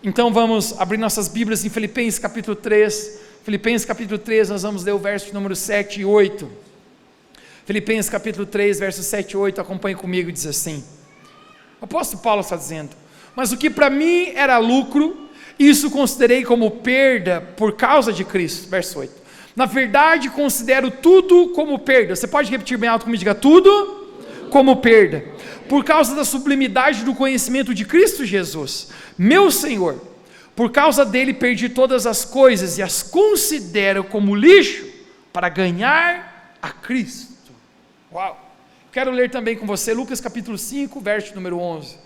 Então vamos abrir nossas Bíblias em Filipenses capítulo 3. Filipenses capítulo 3, nós vamos ler o verso número 7 e 8. Filipenses capítulo 3, versos 7 e 8, acompanhe comigo, diz assim: o apóstolo Paulo está dizendo: mas o que para mim era lucro, isso considerei como perda por causa de Cristo. Verso 8: na verdade considero tudo como perda. Você pode repetir bem alto comigo, diga: tudo como perda, por causa da sublimidade do conhecimento de Cristo Jesus, meu Senhor. Por causa dele perdi todas as coisas e as considero como lixo para ganhar a Cristo. Uau! Quero ler também com você Lucas capítulo 5, verso número 11.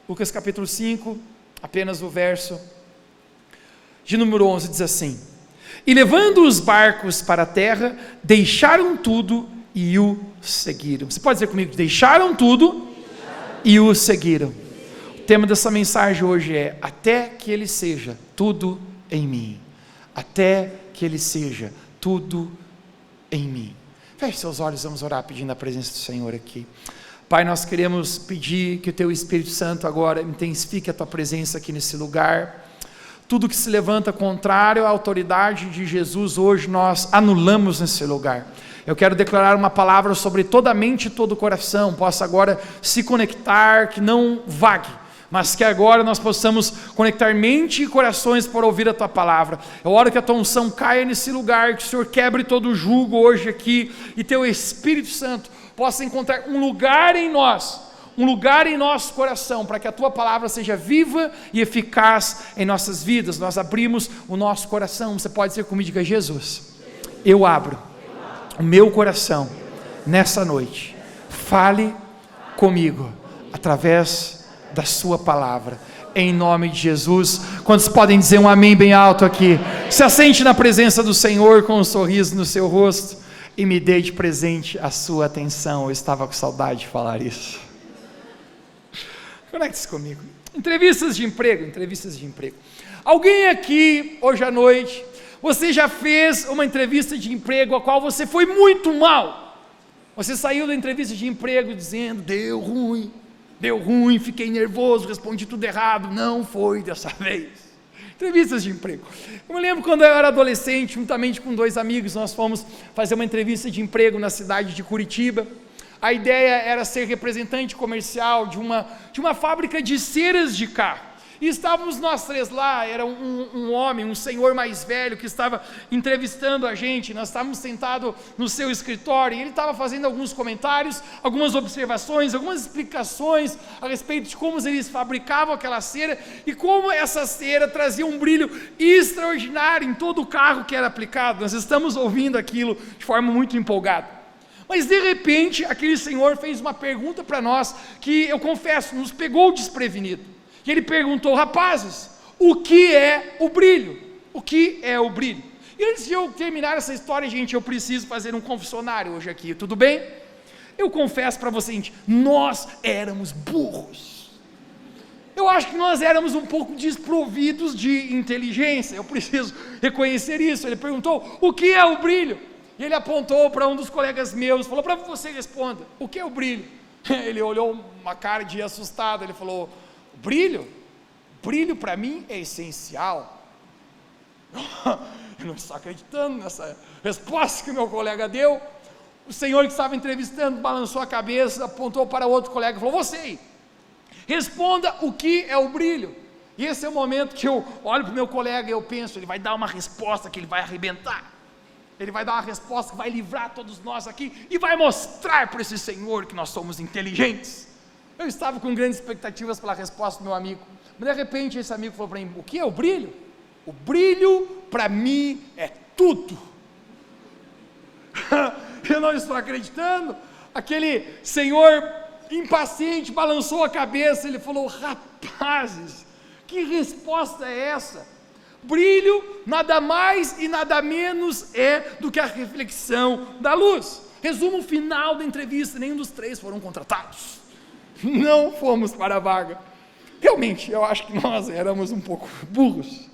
Lucas capítulo 5, apenas o verso de número 11, diz assim: e levando os barcos para a terra, deixaram tudo e o seguiram. Você pode dizer comigo: deixaram tudo e o seguiram. O tema dessa mensagem hoje é: até que ele seja tudo em mim. Até que ele seja tudo em mim. Feche seus olhos, vamos orar pedindo a presença do Senhor aqui. Pai, nós queremos pedir que o Teu Espírito Santo agora intensifique a Tua presença aqui nesse lugar. Tudo que se levanta contrário à autoridade de Jesus, hoje nós anulamos nesse lugar. Eu quero declarar uma palavra sobre toda a mente e todo o coração, possa agora se conectar, que não vague, mas que agora nós possamos conectar mente e corações para ouvir a Tua palavra. Eu oro que a Tua unção caia nesse lugar, que o Senhor quebre todo o jugo hoje aqui, e Teu Espírito Santo possa encontrar um lugar em nós, um lugar em nosso coração, para que a Tua palavra seja viva e eficaz em nossas vidas. Nós abrimos o nosso coração. Você pode dizer comigo, diga: Jesus, eu abro o meu coração nessa noite, fale comigo, através da sua palavra, em nome de Jesus. Quantos podem dizer um amém bem alto aqui? Se assente na presença do Senhor com um sorriso no seu rosto e me dê de presente a sua atenção. Eu estava com saudade de falar isso. Conecte-se comigo. Entrevistas de emprego. Alguém aqui hoje à noite, você já fez uma entrevista de emprego a qual você foi muito mal? Você saiu da entrevista de emprego dizendo: deu ruim, fiquei nervoso, respondi tudo errado, não foi dessa vez. Entrevistas de emprego. Eu me lembro quando eu era adolescente, juntamente com 2 amigos, nós fomos fazer uma entrevista de emprego na cidade de Curitiba. A ideia era ser representante comercial de uma fábrica de ceras de carro. E estávamos nós 3 lá, era um homem, um senhor mais velho que estava entrevistando a gente. Nós estávamos sentados no seu escritório e ele estava fazendo alguns comentários, algumas observações, algumas explicações a respeito de como eles fabricavam aquela cera e como essa cera trazia um brilho extraordinário em todo o carro que era aplicado. Nós estamos ouvindo aquilo de forma muito empolgada. Mas de repente aquele senhor fez uma pergunta para nós que, eu confesso, nos pegou desprevenido. E ele perguntou: rapazes, o que é o brilho? O que é o brilho? E antes de eu terminar essa história, gente, eu preciso fazer um confessionário hoje aqui, tudo bem? Eu confesso para você, gente, nós éramos burros. Eu acho que nós éramos um pouco desprovidos de inteligência, eu preciso reconhecer isso. Ele perguntou: o que é o brilho? E ele apontou para um dos colegas meus, falou: para você responda, o que é o brilho? Ele olhou uma cara de assustado, ele falou: brilho para mim é essencial. Eu não estou acreditando nessa resposta que meu colega deu. O senhor que estava entrevistando balançou a cabeça, apontou para outro colega e falou: você aí, responda o que é o brilho. E esse é o momento que eu olho para o meu colega e eu penso: ele vai dar uma resposta que ele vai arrebentar, ele vai dar uma resposta que vai livrar todos nós aqui e vai mostrar para esse senhor que nós somos inteligentes. Eu estava com grandes expectativas pela resposta do meu amigo, mas de repente esse amigo falou para mim: o que é o brilho? O brilho para mim é tudo. Eu não estou acreditando. Aquele senhor impaciente balançou a cabeça, ele falou: rapazes, que resposta é essa? Brilho nada mais e nada menos é do que a reflexão da luz. Resumo final da entrevista: nenhum dos 3 foram contratados. Não fomos para a vaga. Realmente, eu acho que nós éramos um pouco burros.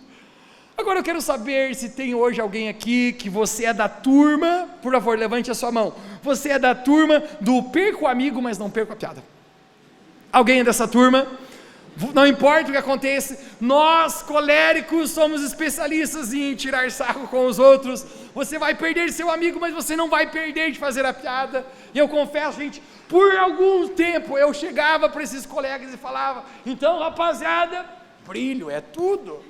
Agora eu quero saber se tem hoje alguém aqui que você é da turma, por favor, levante a sua mão. Você é da turma do perco o amigo, mas não perco a piada. Alguém é dessa turma? Não importa o que aconteça, nós coléricos somos especialistas em tirar sarro com os outros. Você vai perder seu amigo, mas você não vai perder de fazer a piada. E eu confesso, gente, por algum tempo eu chegava para esses colegas e falava: então, rapaziada, brilho é tudo.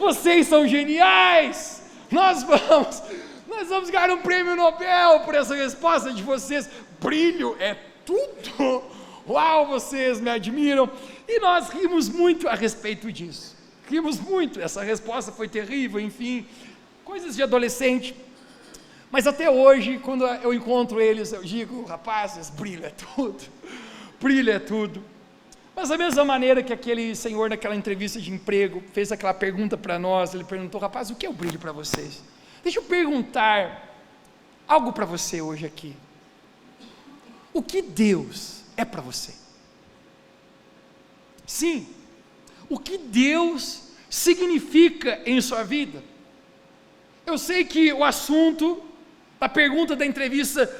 Vocês são geniais. Nós vamos ganhar um prêmio Nobel por essa resposta de vocês. Brilho é tudo. Uau, vocês me admiram. E nós rimos muito a respeito disso. Rimos muito, essa resposta foi terrível, enfim, coisas de adolescente. Mas até hoje, quando eu encontro eles, eu digo: rapazes, brilho é tudo. Brilho é tudo. Mas da mesma maneira que aquele senhor naquela entrevista de emprego fez aquela pergunta para nós, ele perguntou: rapaz, o que é o brilho para vocês? Deixa eu perguntar algo para você hoje aqui. O que Deus é para você? Sim, o que Deus significa em sua vida? Eu sei que o assunto da pergunta da entrevista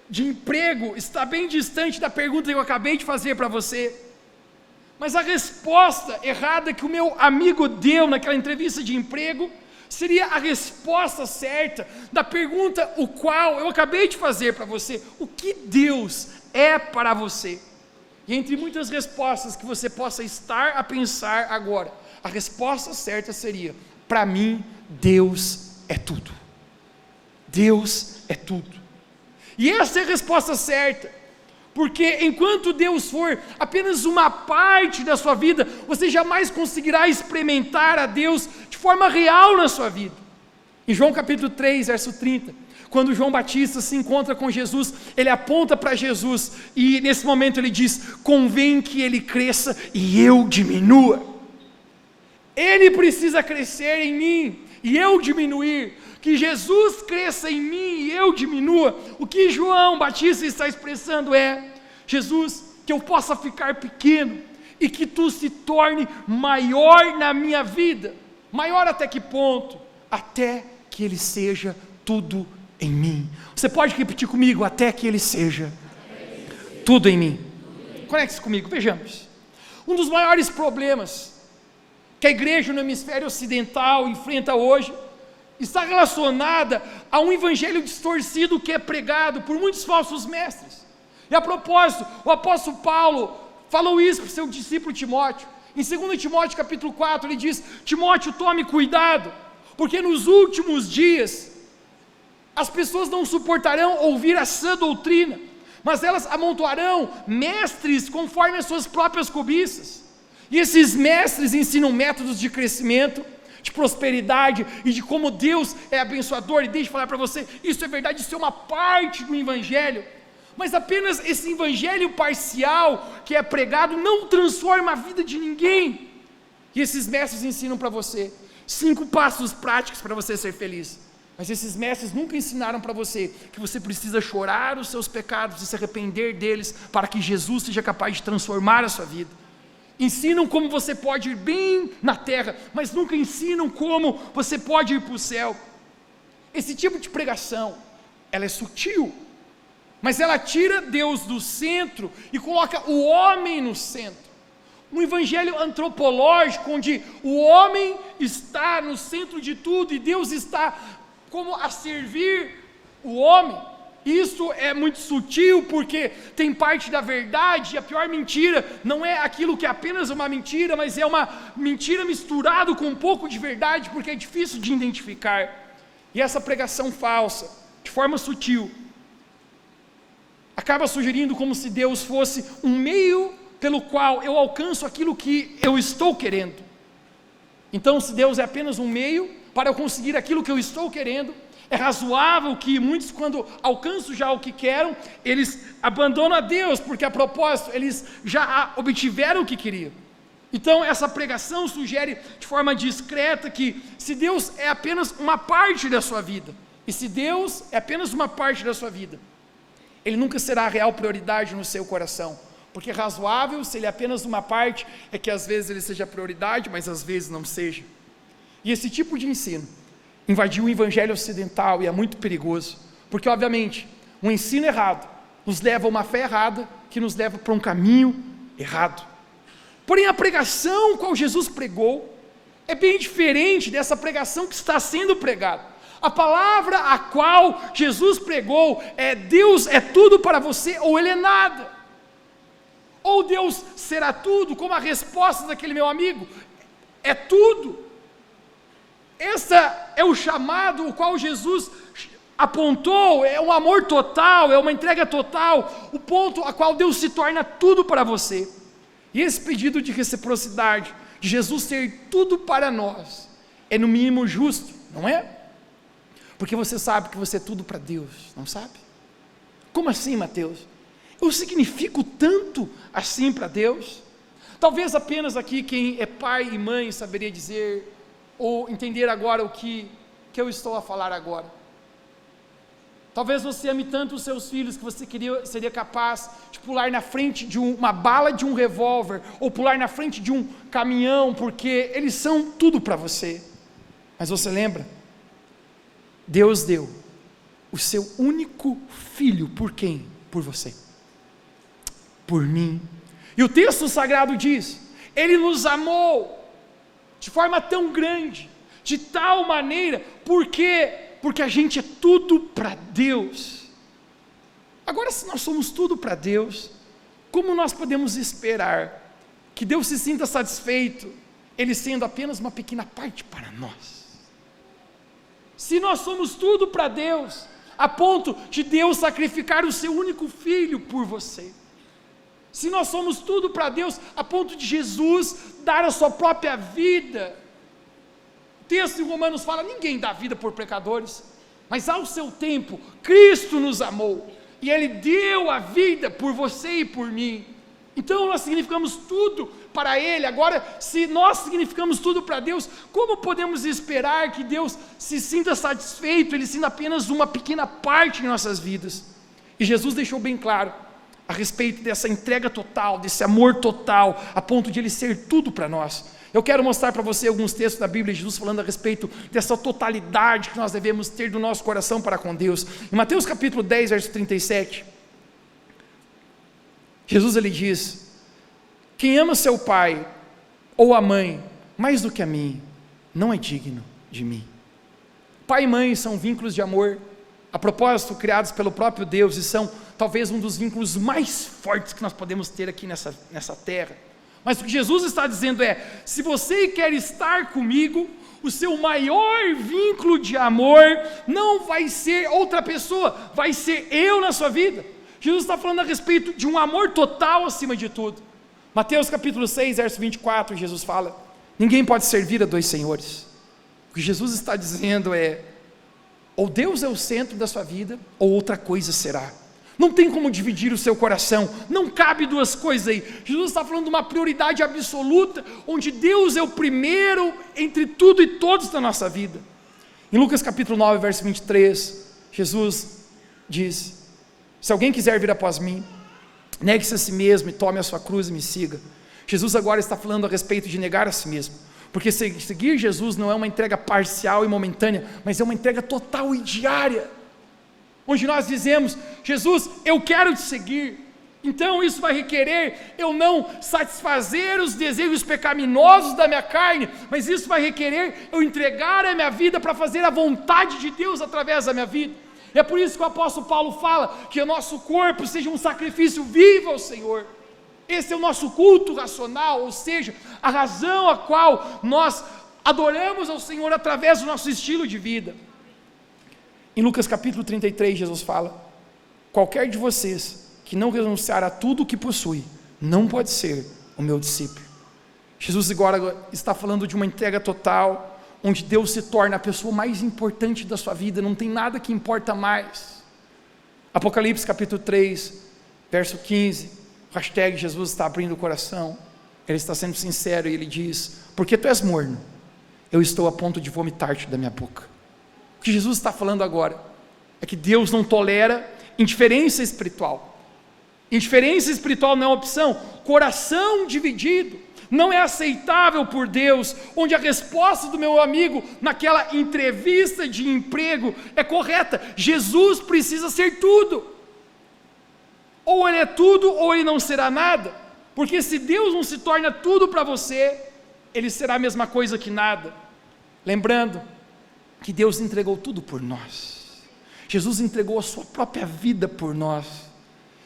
de emprego está bem distante da pergunta que eu acabei de fazer para você, mas a resposta errada que o meu amigo deu naquela entrevista de emprego seria a resposta certa da pergunta o qual eu acabei de fazer para você: o que Deus é para você? E entre muitas respostas que você possa estar a pensar agora, a resposta certa seria: para mim, Deus é tudo. Deus é tudo. E essa é a resposta certa, porque enquanto Deus for apenas uma parte da sua vida, você jamais conseguirá experimentar a Deus de forma real na sua vida. Em João capítulo 3, verso 30, quando João Batista se encontra com Jesus, ele aponta para Jesus, e nesse momento ele diz: convém que ele cresça e eu diminua. Ele precisa crescer em mim e eu diminuir, que Jesus cresça em mim e eu diminua. O que João Batista está expressando é: Jesus, que eu possa ficar pequeno e que tu se torne maior na minha vida. Maior até que ponto? Até que ele seja tudo em mim. Você pode repetir comigo: até que ele seja tudo em mim. Conecte-se comigo, vejamos. Um dos maiores problemas que a igreja no hemisfério ocidental enfrenta hoje está relacionada a um evangelho distorcido que é pregado por muitos falsos mestres. E a propósito, o apóstolo Paulo falou isso para o seu discípulo Timóteo. Em 2 Timóteo capítulo 4, ele diz: Timóteo, tome cuidado, porque nos últimos dias as pessoas não suportarão ouvir a sã doutrina, mas elas amontoarão mestres conforme as suas próprias cobiças. E esses mestres ensinam métodos de crescimento, de prosperidade e de como Deus é abençoador. E deixa eu falar para você, isso é verdade, isso é uma parte do evangelho, mas apenas esse evangelho parcial que é pregado não transforma a vida de ninguém. E esses mestres ensinam para você 5 passos práticos para você ser feliz, mas esses mestres nunca ensinaram para você que você precisa chorar os seus pecados e se arrepender deles para que Jesus seja capaz de transformar a sua vida. Ensinam como você pode ir bem na terra, mas nunca ensinam como você pode ir para o céu. Esse tipo de pregação, ela é sutil, mas ela tira Deus do centro e coloca o homem no centro. Um evangelho antropológico, onde o homem está no centro de tudo e Deus está como a servir o homem. Isso é muito sutil, porque tem parte da verdade, e a pior mentira não é aquilo que é apenas uma mentira, mas é uma mentira misturada com um pouco de verdade, porque é difícil de identificar. E essa pregação falsa, de forma sutil, acaba sugerindo como se Deus fosse um meio pelo qual eu alcanço aquilo que eu estou querendo. Então, se Deus é apenas um meio para eu conseguir aquilo que eu estou querendo, é razoável que muitos, quando alcançam já o que querem, eles abandonam a Deus, porque a propósito, eles já obtiveram o que queriam. Então essa pregação sugere de forma discreta que se Deus é apenas uma parte da sua vida, e se Deus é apenas uma parte da sua vida, Ele nunca será a real prioridade no seu coração, porque razoável, se Ele é apenas uma parte, é que às vezes Ele seja prioridade, mas às vezes não seja. E esse tipo de ensino invadiu o evangelho ocidental e é muito perigoso, porque obviamente um ensino errado nos leva a uma fé errada, que nos leva para um caminho errado. Porém, a pregação qual Jesus pregou é bem diferente dessa pregação que está sendo pregada. A palavra a qual Jesus pregou é: Deus é tudo para você ou Ele é nada. Ou Deus será tudo, como a resposta daquele meu amigo, é tudo. Esse é o chamado o qual Jesus apontou, é um amor total, é uma entrega total, o ponto a qual Deus se torna tudo para você. E esse pedido de reciprocidade, de Jesus ser tudo para nós, é no mínimo justo, não é? Porque você sabe que você é tudo para Deus, não sabe? Como assim, Mateus? Eu significo tanto assim para Deus? Talvez apenas aqui quem é pai e mãe saberia dizer, ou entender agora o que eu estou a falar agora. Talvez você ame tanto os seus filhos que você seria capaz de pular na frente de uma bala de um revólver, ou pular na frente de um caminhão, porque eles são tudo para você. Mas você lembra? Deus deu o seu único filho, por quem? Por você, por mim. E o texto sagrado diz: Ele nos amou de forma tão grande, de tal maneira, porque a gente é tudo para Deus. Agora, se nós somos tudo para Deus, como nós podemos esperar que Deus se sinta satisfeito, Ele sendo apenas uma pequena parte para nós? Se nós somos tudo para Deus, a ponto de Deus sacrificar o seu único filho por você, se nós somos tudo para Deus, a ponto de Jesus dar a sua própria vida, o texto em Romanos fala: ninguém dá vida por pecadores, mas ao seu tempo, Cristo nos amou, e Ele deu a vida por você e por mim. Então nós significamos tudo para Ele. Agora, se nós significamos tudo para Deus, como podemos esperar que Deus se sinta satisfeito, Ele sendo apenas uma pequena parte em nossas vidas? E Jesus deixou bem claro a respeito dessa entrega total, desse amor total, a ponto de Ele ser tudo para nós. Eu quero mostrar para você alguns textos da Bíblia, Jesus falando a respeito dessa totalidade que nós devemos ter do nosso coração para com Deus. Em Mateus capítulo 10, verso 37, Jesus ele diz: quem ama seu pai ou a mãe mais do que a mim, não é digno de mim. Pai e mãe são vínculos de amor, a propósito, criados pelo próprio Deus, e são talvez um dos vínculos mais fortes que nós podemos ter aqui nessa terra. Mas o que Jesus está dizendo é: se você quer estar comigo, o seu maior vínculo de amor não vai ser outra pessoa, vai ser eu na sua vida. Jesus está falando a respeito de um amor total acima de tudo. Mateus capítulo 6, verso 24, Jesus fala: ninguém pode servir a dois senhores. O que Jesus está dizendo é: ou Deus é o centro da sua vida, ou outra coisa será. Não tem como dividir o seu coração, não cabe duas coisas aí. Jesus está falando de uma prioridade absoluta, onde Deus é o primeiro entre tudo e todos da nossa vida. Em Lucas capítulo 9, verso 23, Jesus diz: se alguém quiser vir após mim, negue-se a si mesmo e tome a sua cruz e me siga. Jesus agora está falando a respeito de negar a si mesmo, porque seguir Jesus não é uma entrega parcial e momentânea, mas é uma entrega total e diária, onde nós dizemos: Jesus, eu quero te seguir. Então isso vai requerer eu não satisfazer os desejos pecaminosos da minha carne, mas isso vai requerer eu entregar a minha vida para fazer a vontade de Deus através da minha vida. É por isso que o apóstolo Paulo fala que o nosso corpo seja um sacrifício vivo ao Senhor. Esse é o nosso culto racional, ou seja, a razão a qual nós adoramos ao Senhor através do nosso estilo de vida. Em Lucas capítulo 33, Jesus fala: qualquer de vocês que não renunciar a tudo o que possui, não pode ser o meu discípulo. Jesus agora está falando de uma entrega total, onde Deus se torna a pessoa mais importante da sua vida, não tem nada que importa mais. Apocalipse capítulo 3, verso 15, hashtag Jesus está abrindo o coração, Ele está sendo sincero e Ele diz: porque tu és morno, eu estou a ponto de vomitar-te da minha boca. O que Jesus está falando agora é que Deus não tolera indiferença espiritual. Indiferença espiritual não é uma opção. Coração dividido não é aceitável por Deus, onde a resposta do meu amigo naquela entrevista de emprego é correta. Jesus precisa ser tudo. Ou Ele é tudo, ou Ele não será nada. Porque se Deus não se torna tudo para você, Ele será a mesma coisa que nada. Lembrando que Deus entregou tudo por nós. Jesus entregou a sua própria vida por nós.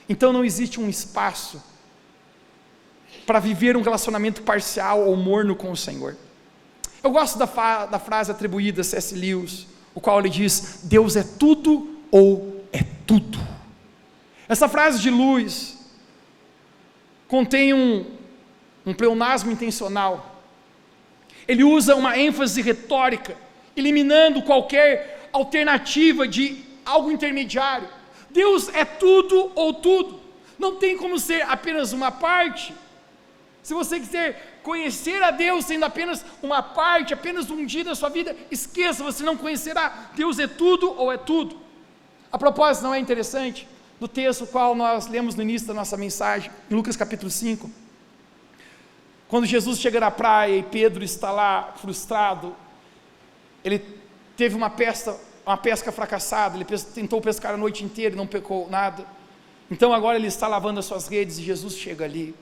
Então não existe um espaço para viver um relacionamento parcial ou morno com o Senhor. Eu gosto da frase atribuída a C.S. Lewis, o qual ele diz: Deus é tudo ou é tudo. Essa frase de Lewis contém um pleonasmo intencional. Ele usa uma ênfase retórica, eliminando qualquer alternativa de algo intermediário. Deus é tudo ou tudo, não tem como ser apenas uma parte. Se você quiser conhecer a Deus sendo apenas uma parte, apenas um dia da sua vida, esqueça, você não conhecerá. Deus é tudo ou é tudo. A propósito, não é interessante? Do texto qual nós lemos no início da nossa mensagem, em Lucas capítulo 5, quando Jesus chega na praia e Pedro está lá frustrado, ele teve uma pesca fracassada, ele tentou pescar a noite inteira e não pegou nada, então agora ele está lavando as suas redes e Jesus chega ali.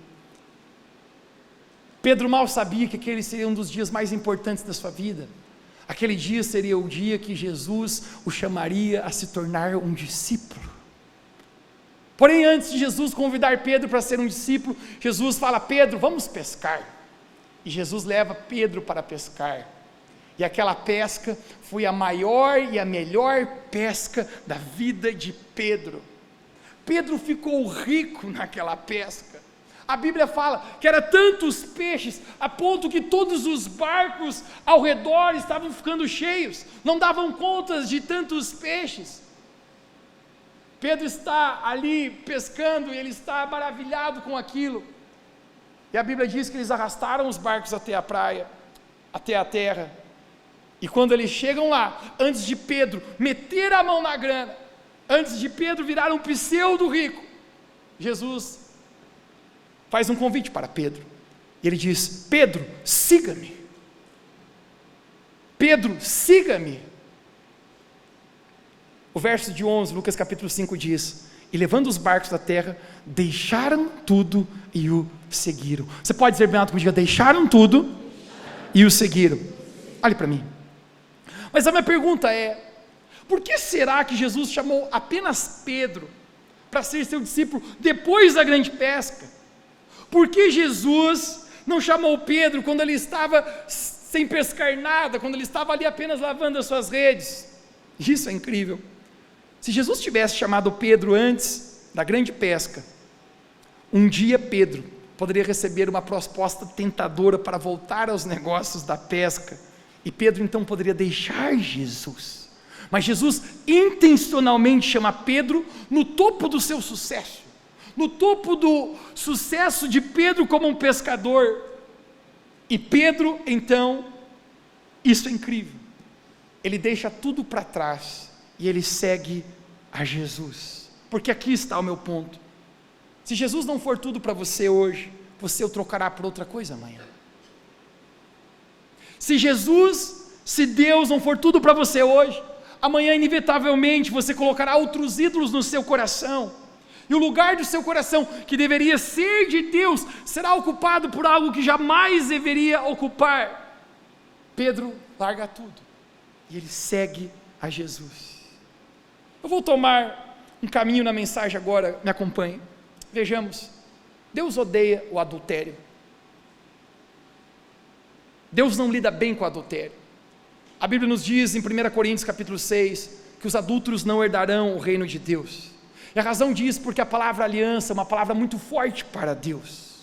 Pedro mal sabia que aquele seria um dos dias mais importantes da sua vida. Aquele dia seria o dia que Jesus o chamaria a se tornar um discípulo. Porém, antes de Jesus convidar Pedro para ser um discípulo, Jesus fala: Pedro, vamos pescar. E Jesus leva Pedro para pescar. E aquela pesca foi a maior e a melhor pesca da vida de Pedro. Pedro ficou rico naquela pesca. A Bíblia fala que eram tantos peixes, a ponto que todos os barcos ao redor estavam ficando cheios, não davam conta de tantos peixes. Pedro está ali pescando e ele está maravilhado com aquilo. E a Bíblia diz que eles arrastaram os barcos até a praia, até a terra. E quando eles chegam lá, antes de Pedro meter a mão na grana, antes de Pedro virar um pseudo rico, Jesus faz um convite para Pedro. E ele diz: Pedro, siga-me. Pedro, siga-me. O verso de 11, Lucas capítulo 5 diz: e levando os barcos da terra, deixaram tudo e o seguiram. Você pode dizer bem alto comigo: deixaram tudo e o seguiram. Olhe para mim. Mas a minha pergunta é: por que será que Jesus chamou apenas Pedro para ser seu discípulo depois da grande pesca? Por que Jesus não chamou Pedro quando ele estava sem pescar nada, quando ele estava ali apenas lavando as suas redes? Isso é incrível. Se Jesus tivesse chamado Pedro antes da grande pesca, um dia Pedro poderia receber uma proposta tentadora para voltar aos negócios da pesca, e Pedro então poderia deixar Jesus. Mas Jesus intencionalmente chama Pedro no topo do seu sucesso, no topo do sucesso de Pedro como um pescador. E Pedro então, isso é incrível, ele deixa tudo para trás e ele segue a Jesus. Porque aqui está o meu ponto: se Jesus não for tudo para você hoje, você o trocará por outra coisa amanhã. Se Deus não for tudo para você hoje, amanhã inevitavelmente você colocará outros ídolos no seu coração, e o lugar do seu coração, que deveria ser de Deus, será ocupado por algo que jamais deveria ocupar. Pedro larga tudo e ele segue a Jesus. Eu vou tomar um caminho na mensagem agora, me acompanhe. Vejamos, Deus odeia o adultério. Deus não lida bem com o adultério. A Bíblia nos diz em 1 Coríntios capítulo 6, que os adúlteros não herdarão o reino de Deus. E a razão diz porque a palavra aliança é uma palavra muito forte para Deus.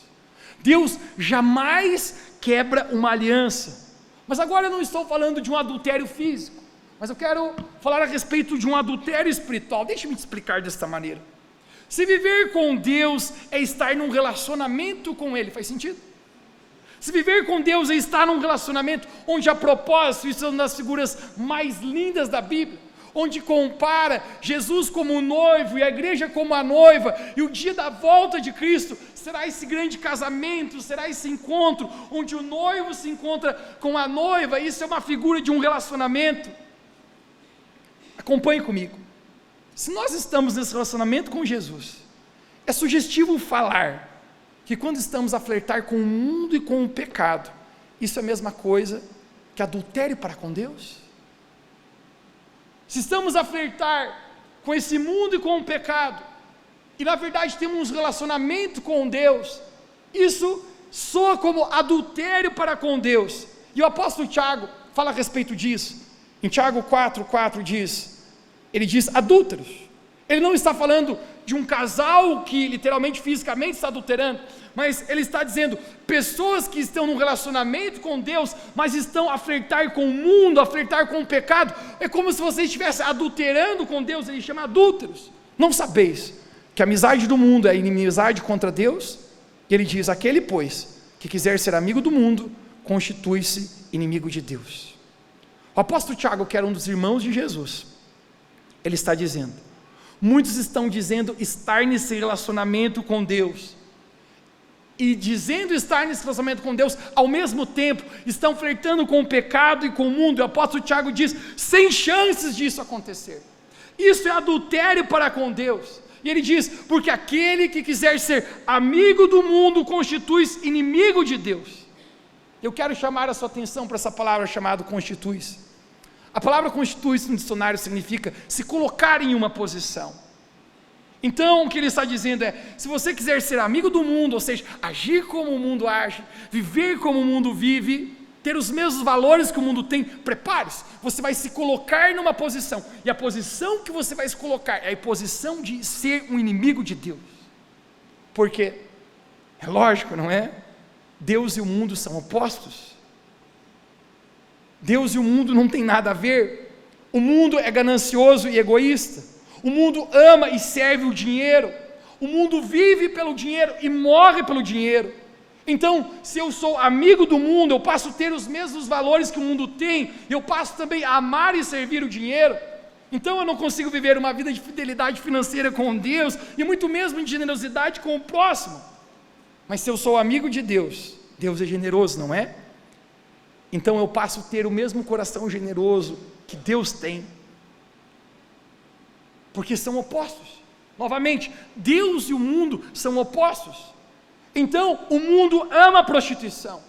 Deus jamais quebra uma aliança. Mas agora eu não estou falando de um adultério físico, mas eu quero falar a respeito de um adultério espiritual. Deixe-me te explicar desta maneira. Se viver com Deus é estar num relacionamento com Ele, faz sentido? Se viver com Deus é estar num relacionamento onde a propósito, isso é uma das figuras mais lindas da Bíblia, onde compara Jesus como o noivo e a igreja como a noiva, e o dia da volta de Cristo será esse grande casamento, será esse encontro, onde o noivo se encontra com a noiva. Isso é uma figura de um relacionamento. Acompanhe comigo. Se nós estamos nesse relacionamento com Jesus, é sugestivo falar que quando estamos a flertar com o mundo e com o pecado, isso é a mesma coisa que adultério para com Deus? Se estamos a flertar com esse mundo e com o pecado, e na verdade temos um relacionamento com Deus, isso soa como adultério para com Deus. E o apóstolo Tiago fala a respeito disso. Em Tiago 4,4 ele diz adúlteros. Ele não está falando de um casal que literalmente, fisicamente está adulterando, mas ele está dizendo pessoas que estão num relacionamento com Deus, mas estão a flertar com o mundo, a flertar com o pecado. É como se você estivesse adulterando com Deus. Ele chama adúlteros. Não sabeis que a amizade do mundo é inimizade contra Deus? E ele diz, aquele pois que quiser ser amigo do mundo, constitui-se inimigo de Deus. O apóstolo Tiago, que era um dos irmãos de Jesus, ele está dizendo, muitos estão dizendo estar nesse relacionamento com Deus, e dizendo estar nesse relacionamento com Deus, ao mesmo tempo, estão flertando com o pecado e com o mundo. E o apóstolo Tiago diz, sem chances disso acontecer, isso é adultério para com Deus. E ele diz, porque aquele que quiser ser amigo do mundo, constitui-se inimigo de Deus. Eu quero chamar a sua atenção para essa palavra chamada constitui-se. A palavra constitui-se no dicionário significa se colocar em uma posição. Então o que ele está dizendo é, se você quiser ser amigo do mundo, ou seja, agir como o mundo age, viver como o mundo vive, ter os mesmos valores que o mundo tem, prepare-se, você vai se colocar numa posição, e a posição que você vai se colocar é a posição de ser um inimigo de Deus. Porque é lógico, não é? Deus e o mundo são opostos. Deus e o mundo não tem nada a ver. O mundo é ganancioso e egoísta. O mundo ama e serve o dinheiro. O mundo vive pelo dinheiro e morre pelo dinheiro. Então, se eu sou amigo do mundo, eu passo a ter os mesmos valores que o mundo tem, eu passo também a amar e servir o dinheiro. Então eu não consigo viver uma vida de fidelidade financeira com Deus, e muito mesmo de generosidade com o próximo. Mas se eu sou amigo de Deus, Deus é generoso, não é? Então eu passo a ter o mesmo coração generoso que Deus tem, porque são opostos. Novamente, Deus e o mundo são opostos. Então o mundo ama a prostituição,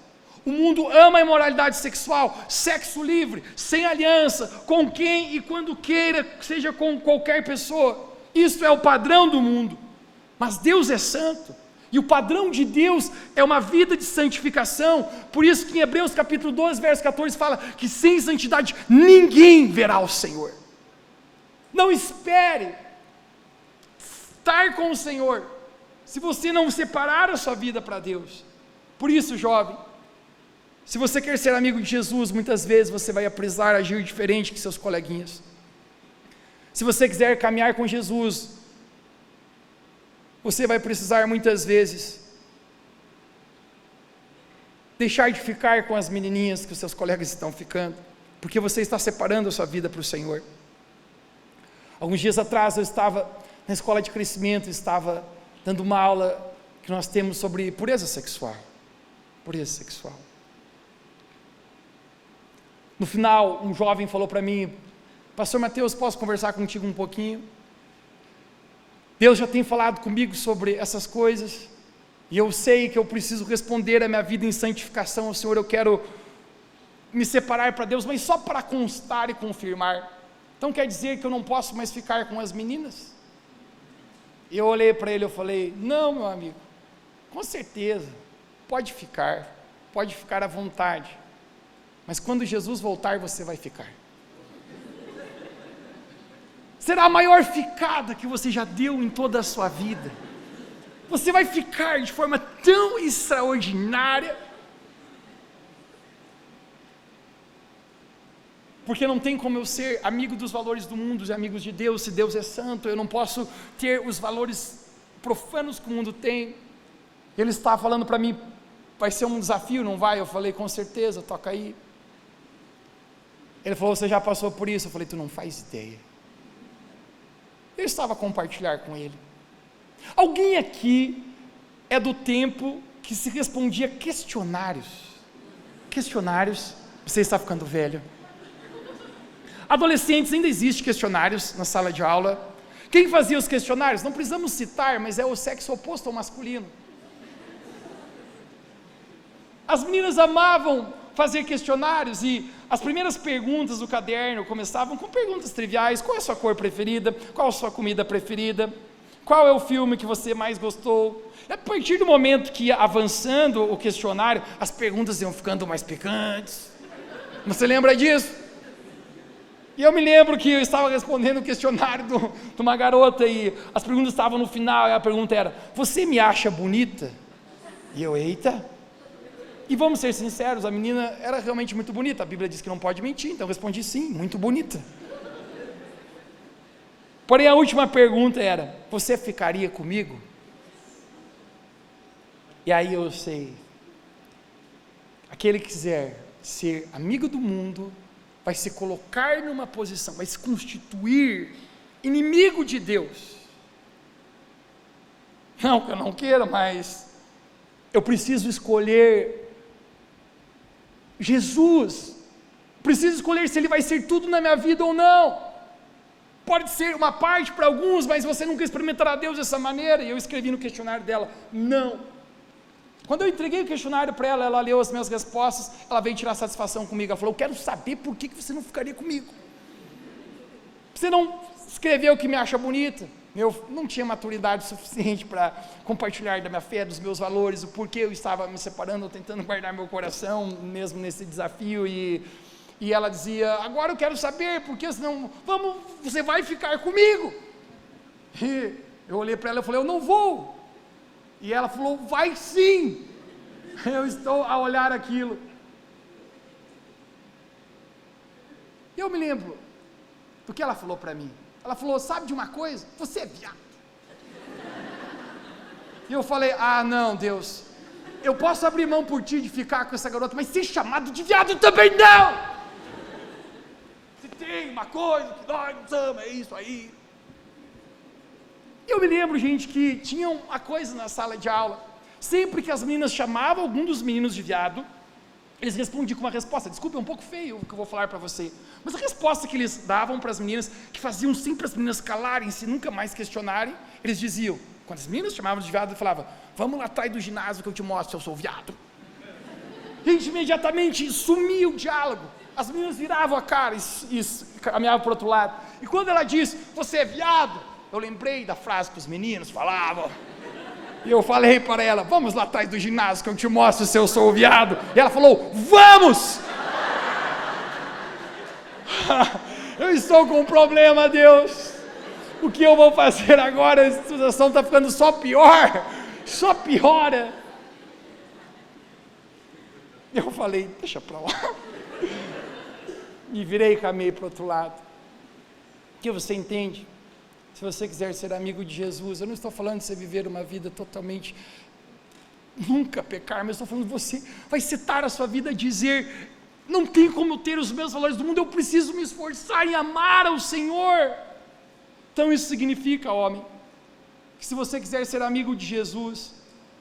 o mundo ama a imoralidade sexual, sexo livre, sem aliança, com quem e quando queira, seja com qualquer pessoa. Isso é o padrão do mundo. Mas Deus é santo, e o padrão de Deus é uma vida de santificação. Por isso que em Hebreus capítulo 12, verso 14 fala que sem santidade ninguém verá o Senhor. Não espere estar com o Senhor se você não separar a sua vida para Deus. Por isso, jovem, se você quer ser amigo de Jesus, muitas vezes você vai precisar agir diferente que seus coleguinhas. Se você quiser caminhar com Jesus, você vai precisar muitas vezes deixar de ficar com as menininhas que os seus colegas estão ficando, porque você está separando a sua vida para o Senhor. Alguns dias atrás eu estava na escola de crescimento, estava dando uma aula que nós temos sobre pureza sexual. Pureza sexual. No final, um jovem falou para mim, pastor Mateus, posso conversar contigo um pouquinho? Deus já tem falado comigo sobre essas coisas, e eu sei que eu preciso responder a minha vida em santificação ao Senhor. Eu quero me separar para Deus, mas só para constar e confirmar. Então quer dizer que eu não posso mais ficar com as meninas? E eu olhei para ele e falei, não, meu amigo, com certeza, pode ficar à vontade, mas quando Jesus voltar você vai ficar. Será a maior ficada que você já deu em toda a sua vida. Você vai ficar de forma tão extraordinária, porque não tem como eu ser amigo dos valores do mundo e amigos de Deus. Se Deus é santo, eu não posso ter os valores profanos que o mundo tem. Ele está falando para mim, vai ser um desafio, não vai? Eu falei, com certeza, toca aí. Ele falou, você já passou por isso? Eu falei, tu não faz ideia. Eu estava a compartilhar com ele. Alguém aqui é do tempo que se respondia questionários? Questionários, você está ficando velho. Adolescentes, ainda existe questionários na sala de aula. Quem fazia os questionários? Não precisamos citar, mas é o sexo oposto ao masculino. As meninas amavam fazer questionários e as primeiras perguntas do caderno começavam com perguntas triviais: qual é a sua cor preferida? Qual a sua comida preferida? Qual é o filme que você mais gostou? A partir do momento que ia avançando o questionário, as perguntas iam ficando mais picantes. Você lembra disso? E eu me lembro que eu estava respondendo o questionário de uma garota e as perguntas estavam no final e a pergunta era: você me acha bonita? E eu, eita. E vamos ser sinceros, a menina era realmente muito bonita, a Bíblia diz que não pode mentir, então eu respondi sim, muito bonita. Porém a última pergunta era: você ficaria comigo? E aí eu sei, aquele que quiser ser amigo do mundo, vai se colocar numa posição, vai se constituir inimigo de Deus. Não que eu não queira, mas eu preciso escolher Jesus, preciso escolher se Ele vai ser tudo na minha vida ou não. Pode ser uma parte para alguns, mas você nunca experimentará Deus dessa maneira. E eu escrevi no questionário dela: não. Quando eu entreguei o questionário para ela, ela leu as minhas respostas, ela veio tirar satisfação comigo, ela falou: eu quero saber por que você não ficaria comigo, você não escreveu que me acha bonita. Eu não tinha maturidade suficiente para compartilhar da minha fé, dos meus valores, o porquê eu estava me separando, tentando guardar meu coração, mesmo nesse desafio, e ela dizia: agora eu quero saber, porque senão, você vai ficar comigo. E eu olhei para ela e falei: eu não vou. E ela falou: vai sim. Eu estou a olhar aquilo. E eu me lembro do que ela falou para mim. Ela falou: sabe de uma coisa? Você é viado. E eu falei: ah não, Deus, eu posso abrir mão por ti de ficar com essa garota, mas ser chamado de viado também não. Se tem uma coisa que nós nos ama, é isso aí. Eu me lembro, gente, que tinha uma coisa na sala de aula: sempre que as meninas chamavam algum dos meninos de viado, eles respondiam com uma resposta. Desculpa, é um pouco feio o que eu vou falar para você, mas a resposta que eles davam para as meninas, que faziam sempre as meninas calarem-se e nunca mais questionarem, eles diziam, quando as meninas chamavam de viado, falavam: vamos lá atrás do ginásio que eu te mostro se eu sou viado. Gente, imediatamente sumia o diálogo, as meninas viravam a cara e caminhavam para o outro lado. E quando ela disse: você é viado, eu lembrei da frase que os meninos falavam, e eu falei para ela: vamos lá atrás do ginásio que eu te mostro se eu sou viado. E ela falou: vamos. Eu estou com um problema, Deus, o que eu vou fazer agora? A situação está ficando só pior, só piora. Eu falei: deixa para lá. E virei e caminhei para o outro lado. Que você entende? Se você quiser ser amigo de Jesus, eu não estou falando de você viver uma vida totalmente, nunca pecar, mas estou falando de você vai setar a sua vida a dizer: não tem como ter os mesmos valores do mundo, eu preciso me esforçar em amar ao Senhor. Então isso significa, homem, que se você quiser ser amigo de Jesus,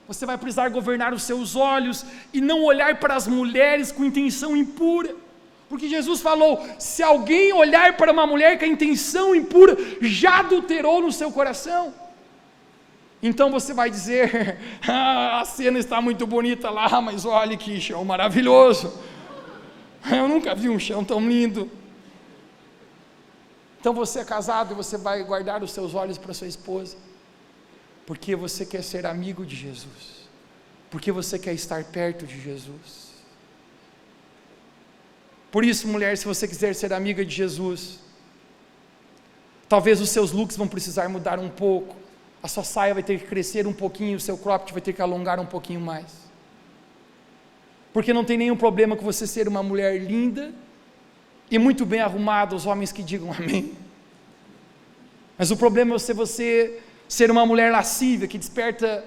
você vai precisar governar os seus olhos e não olhar para as mulheres com intenção impura. Porque Jesus falou: se alguém olhar para uma mulher com a intenção impura, já adulterou no seu coração. Então você vai dizer: a cena está muito bonita lá, mas olha que chão maravilhoso, eu nunca vi um chão tão lindo. Então você é casado e você vai guardar os seus olhos para sua esposa, porque você quer ser amigo de Jesus, porque você quer estar perto de Jesus. Por isso, mulher, se você quiser ser amiga de Jesus, talvez os seus looks vão precisar mudar um pouco, a sua saia vai ter que crescer um pouquinho, o seu cropped vai ter que alongar um pouquinho mais, porque não tem nenhum problema com você ser uma mulher linda e muito bem arrumada, os homens que digam amém, mas o problema é você ser uma mulher lascívia, que desperta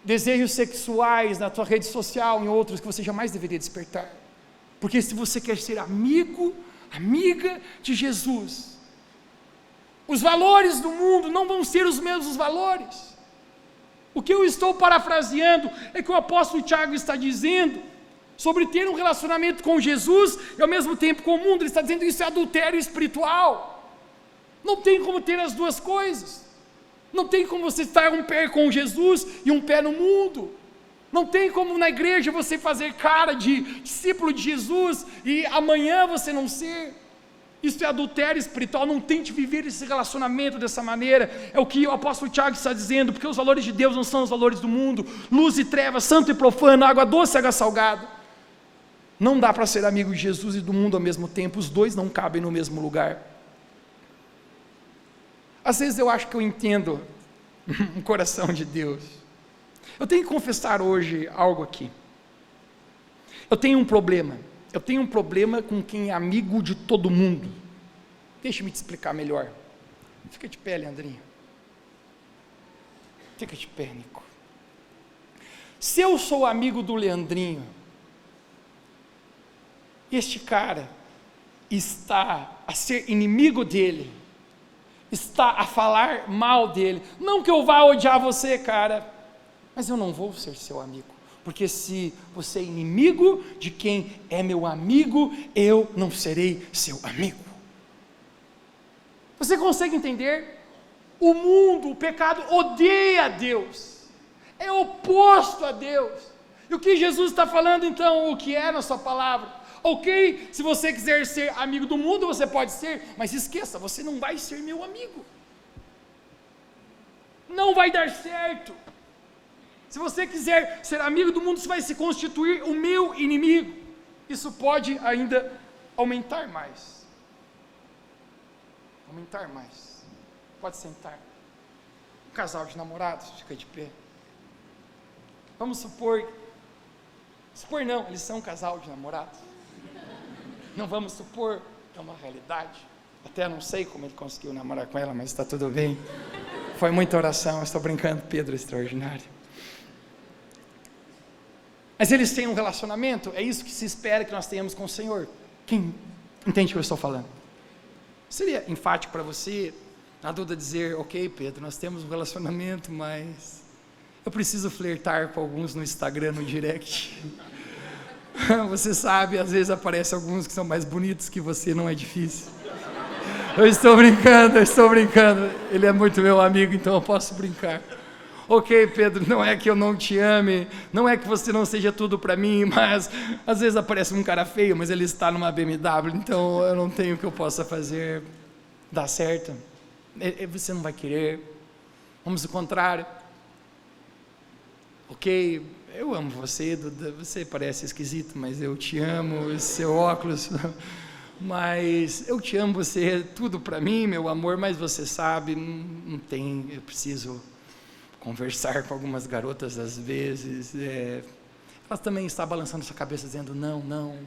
desejos sexuais na tua rede social, em outros que você jamais deveria despertar. Porque se você quer ser amigo, amiga de Jesus, os valores do mundo não vão ser os mesmos valores. O que eu estou parafraseando é que o apóstolo Tiago está dizendo sobre ter um relacionamento com Jesus e ao mesmo tempo com o mundo. Ele está dizendo: isso é adultério espiritual. Não tem como ter as duas coisas. Não tem como você estar um pé com Jesus e um pé no mundo. Não tem como na igreja você fazer cara de discípulo de Jesus e amanhã você não ser. Isso é adultério espiritual. Não tente viver esse relacionamento dessa maneira. É o que o apóstolo Tiago está dizendo, porque os valores de Deus não são os valores do mundo. Luz e trevas, santo e profano, água doce e água salgada. Não dá para ser amigo de Jesus e do mundo ao mesmo tempo. Os dois não cabem no mesmo lugar. Às vezes eu acho que eu entendo o coração de Deus. Eu tenho que confessar hoje algo aqui. Eu tenho um problema. Eu tenho um problema com quem é amigo de todo mundo. Deixa-me te explicar melhor. Fica de pé, Leandrinho. Fica de pé, Nico. Se eu sou amigo do Leandrinho, este cara está a ser inimigo dele, está a falar mal dele. Não que eu vá odiar você, cara, mas eu não vou ser seu amigo, porque se você é inimigo de quem é meu amigo, eu não serei seu amigo. Você consegue entender? O mundo, o pecado odeia a Deus, é oposto a Deus. E o que Jesus está falando então, o que é na sua palavra? Ok, se você quiser ser amigo do mundo, você pode ser, mas esqueça, você não vai ser meu amigo. Não vai dar certo. Se você quiser ser amigo do mundo, você vai se constituir o meu inimigo. Isso pode ainda aumentar mais. Aumentar mais. Pode sentar. Um casal de namorados, fica de pé. Vamos supor não, eles são um casal de namorados. Não vamos supor, é uma realidade. Até não sei como ele conseguiu namorar com ela, mas está tudo bem. Foi muita oração, eu estou brincando, Pedro é extraordinário. Mas eles têm um relacionamento, é isso que se espera que nós tenhamos com o Senhor. Quem entende o que eu estou falando? Seria enfático para você, na dúvida, dizer, ok, Pedro, nós temos um relacionamento, mas eu preciso flertar com alguns no Instagram, no direct. Você sabe, às vezes aparecem alguns que são mais bonitos que você, não é difícil. Eu estou brincando, ele é muito meu amigo, então eu posso brincar. Ok, Pedro, não é que eu não te ame, não é que você não seja tudo para mim, mas às vezes aparece um cara feio, mas ele está numa BMW, então eu não tenho o que eu possa fazer dar certo. Você não vai querer, vamos ao contrário. Ok, eu amo você, Duda, você parece esquisito, mas eu te amo, esse seu óculos, mas eu te amo, você é tudo para mim, meu amor, mas você sabe, não tem, eu preciso conversar com algumas garotas às vezes, elas também estão balançando sua cabeça dizendo, não,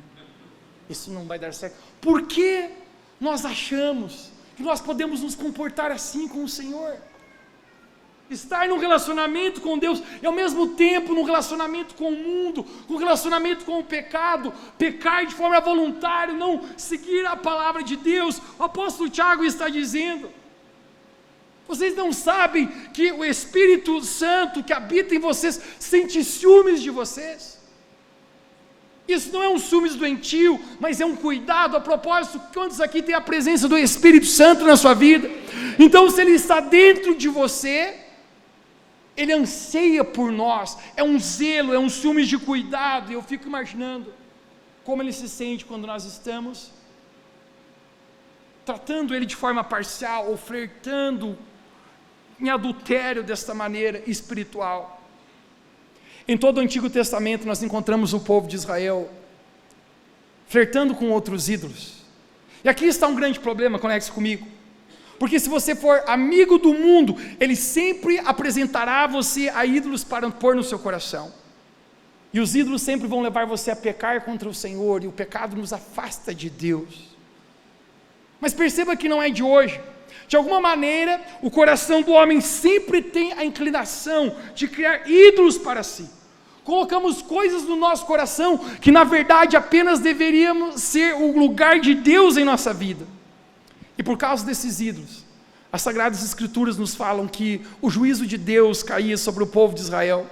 isso não vai dar certo. Por que nós achamos que nós podemos nos comportar assim com o Senhor? Estar num relacionamento com Deus e ao mesmo tempo num relacionamento com o mundo, com relacionamento com o pecado, pecar de forma voluntária, não seguir a palavra de Deus. O apóstolo Tiago está dizendo, vocês não sabem que o Espírito Santo que habita em vocês sente ciúmes de vocês? Isso não é um ciúmes doentio, mas é um cuidado. A propósito, quantos aqui tem a presença do Espírito Santo na sua vida? Então se Ele está dentro de você, Ele anseia por nós, é um zelo, é um ciúmes de cuidado. E eu fico imaginando como Ele se sente quando nós estamos tratando Ele de forma parcial, ou flertando em adultério desta maneira espiritual. Em todo o Antigo Testamento nós encontramos o povo de Israel flertando com outros ídolos. E aqui está um grande problema, conecte comigo. Porque se você for amigo do mundo, ele sempre apresentará você a ídolos para pôr no seu coração. E os ídolos sempre vão levar você a pecar contra o Senhor, e o pecado nos afasta de Deus. Mas perceba que não é de hoje. De alguma maneira, o coração do homem sempre tem a inclinação de criar ídolos para si. Colocamos coisas no nosso coração que na verdade apenas deveríamos ser o lugar de Deus em nossa vida. E por causa desses ídolos, as Sagradas Escrituras nos falam que o juízo de Deus caía sobre o povo de Israel,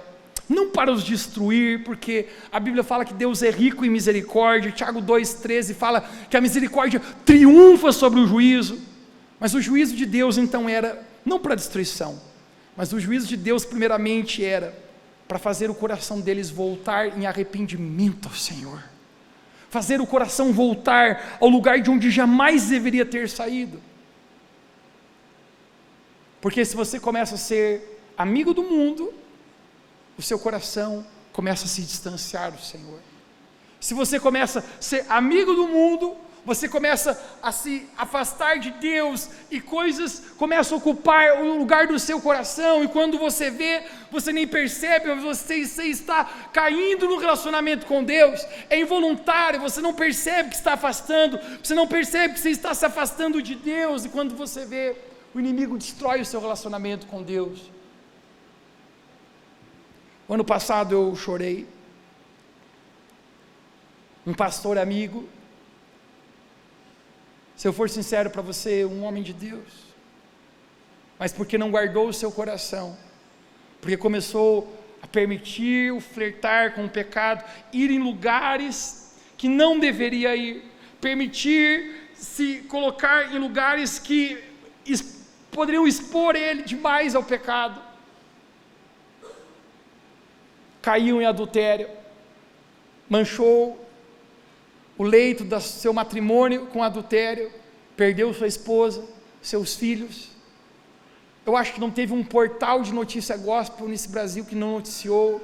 não para os destruir, porque a Bíblia fala que Deus é rico em misericórdia. Tiago 2,13 fala que a misericórdia triunfa sobre o juízo. Mas o juízo de Deus então era, não para destruição, mas o juízo de Deus primeiramente era para fazer o coração deles voltar em arrependimento ao Senhor, fazer o coração voltar ao lugar de onde jamais deveria ter saído. Porque se você começa a ser amigo do mundo, o seu coração começa a se distanciar do Senhor. Se você começa a ser amigo do mundo, você começa a se afastar de Deus, e coisas começam a ocupar o lugar do seu coração, e quando você vê, você nem percebe, você está caindo no relacionamento com Deus, é involuntário, você não percebe que está afastando, você não percebe que você está se afastando de Deus, e quando você vê, o inimigo destrói o seu relacionamento com Deus. O ano passado eu chorei, um pastor amigo, se eu for sincero para você, um homem de Deus, mas porque não guardou o seu coração, porque começou a permitir o flertar com o pecado, ir em lugares que não deveria ir, permitir se colocar em lugares que poderiam expor ele demais ao pecado, caiu em adultério, manchou o leito do seu matrimônio com adultério, perdeu sua esposa, seus filhos. Eu acho que não teve um portal de notícia gospel nesse Brasil que não noticiou.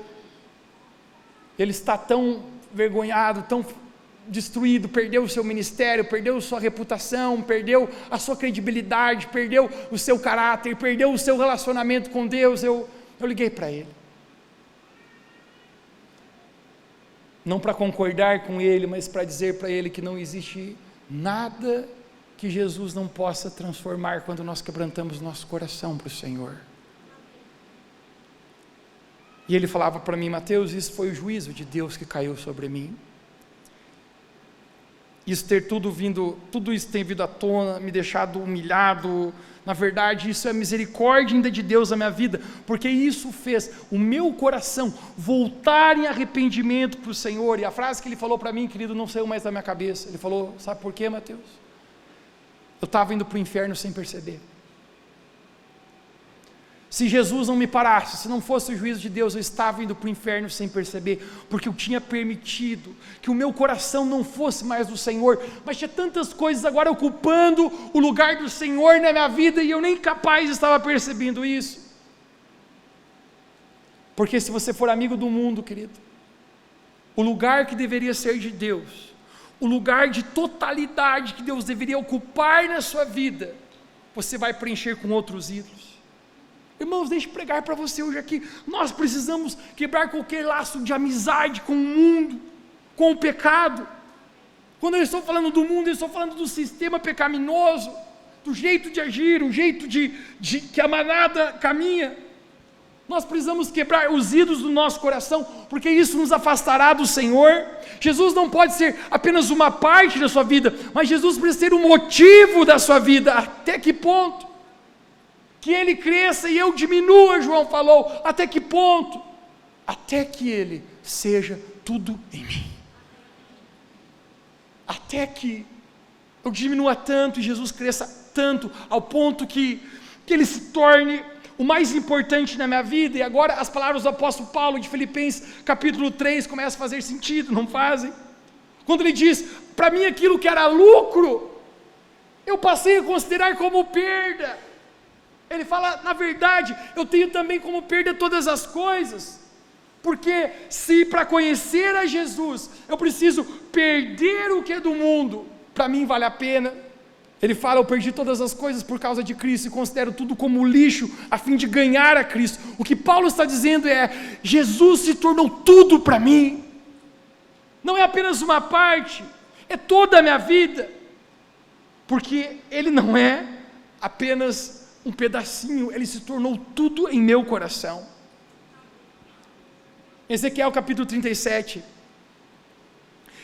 Ele está tão vergonhado, tão destruído, perdeu o seu ministério, perdeu sua reputação, perdeu a sua credibilidade, perdeu o seu caráter, perdeu o seu relacionamento com Deus. Eu liguei para ele, não para concordar com ele, mas para dizer para ele que não existe nada que Jesus não possa transformar quando nós quebrantamos nosso coração para o Senhor. E ele falava para mim: Mateus, isso foi o juízo de Deus que caiu sobre mim. Tudo isso tem vindo à tona, me deixado humilhado. Na verdade, isso é a misericórdia ainda de Deus na minha vida, porque isso fez o meu coração voltar em arrependimento para o Senhor. E a frase que ele falou para mim, querido, não saiu mais da minha cabeça. Ele falou: sabe por quê, Mateus? Eu estava indo para o inferno sem perceber. Se Jesus não me parasse, se não fosse o juízo de Deus, eu estava indo para o inferno sem perceber, porque eu tinha permitido que o meu coração não fosse mais do Senhor, mas tinha tantas coisas agora ocupando o lugar do Senhor na minha vida, e eu nem capaz estava percebendo isso. Porque se você for amigo do mundo, querido, o lugar que deveria ser de Deus, o lugar de totalidade que Deus deveria ocupar na sua vida, você vai preencher com outros ídolos. Irmãos, deixe eu pregar para você hoje aqui. Nós precisamos quebrar qualquer laço de amizade com o mundo, com o pecado. Quando eu estou falando do mundo, eu estou falando do sistema pecaminoso, do jeito de agir, o jeito de que a manada caminha. Nós precisamos quebrar os ídolos do nosso coração, porque isso nos afastará do Senhor. Jesus não pode ser apenas uma parte da sua vida, mas Jesus precisa ser o motivo da sua vida. Até que ponto? Que ele cresça e eu diminua, João falou. Até que ponto? Até que ele seja tudo em mim. Até que eu diminua tanto e Jesus cresça tanto, ao ponto que ele se torne o mais importante na minha vida. E agora as palavras do apóstolo Paulo de Filipenses capítulo 3 começam a fazer sentido, não fazem? Quando ele diz: para mim aquilo que era lucro, eu passei a considerar como perda. Ele fala: na verdade, eu tenho também como perda todas as coisas, porque se para conhecer a Jesus, eu preciso perder o que é do mundo, para mim vale a pena. Ele fala: eu perdi todas as coisas por causa de Cristo, e considero tudo como lixo, a fim de ganhar a Cristo. O que Paulo está dizendo é: Jesus se tornou tudo para mim, não é apenas uma parte, é toda a minha vida, porque Ele não é apenas um pedacinho, Ele se tornou tudo em meu coração. Ezequiel capítulo 37,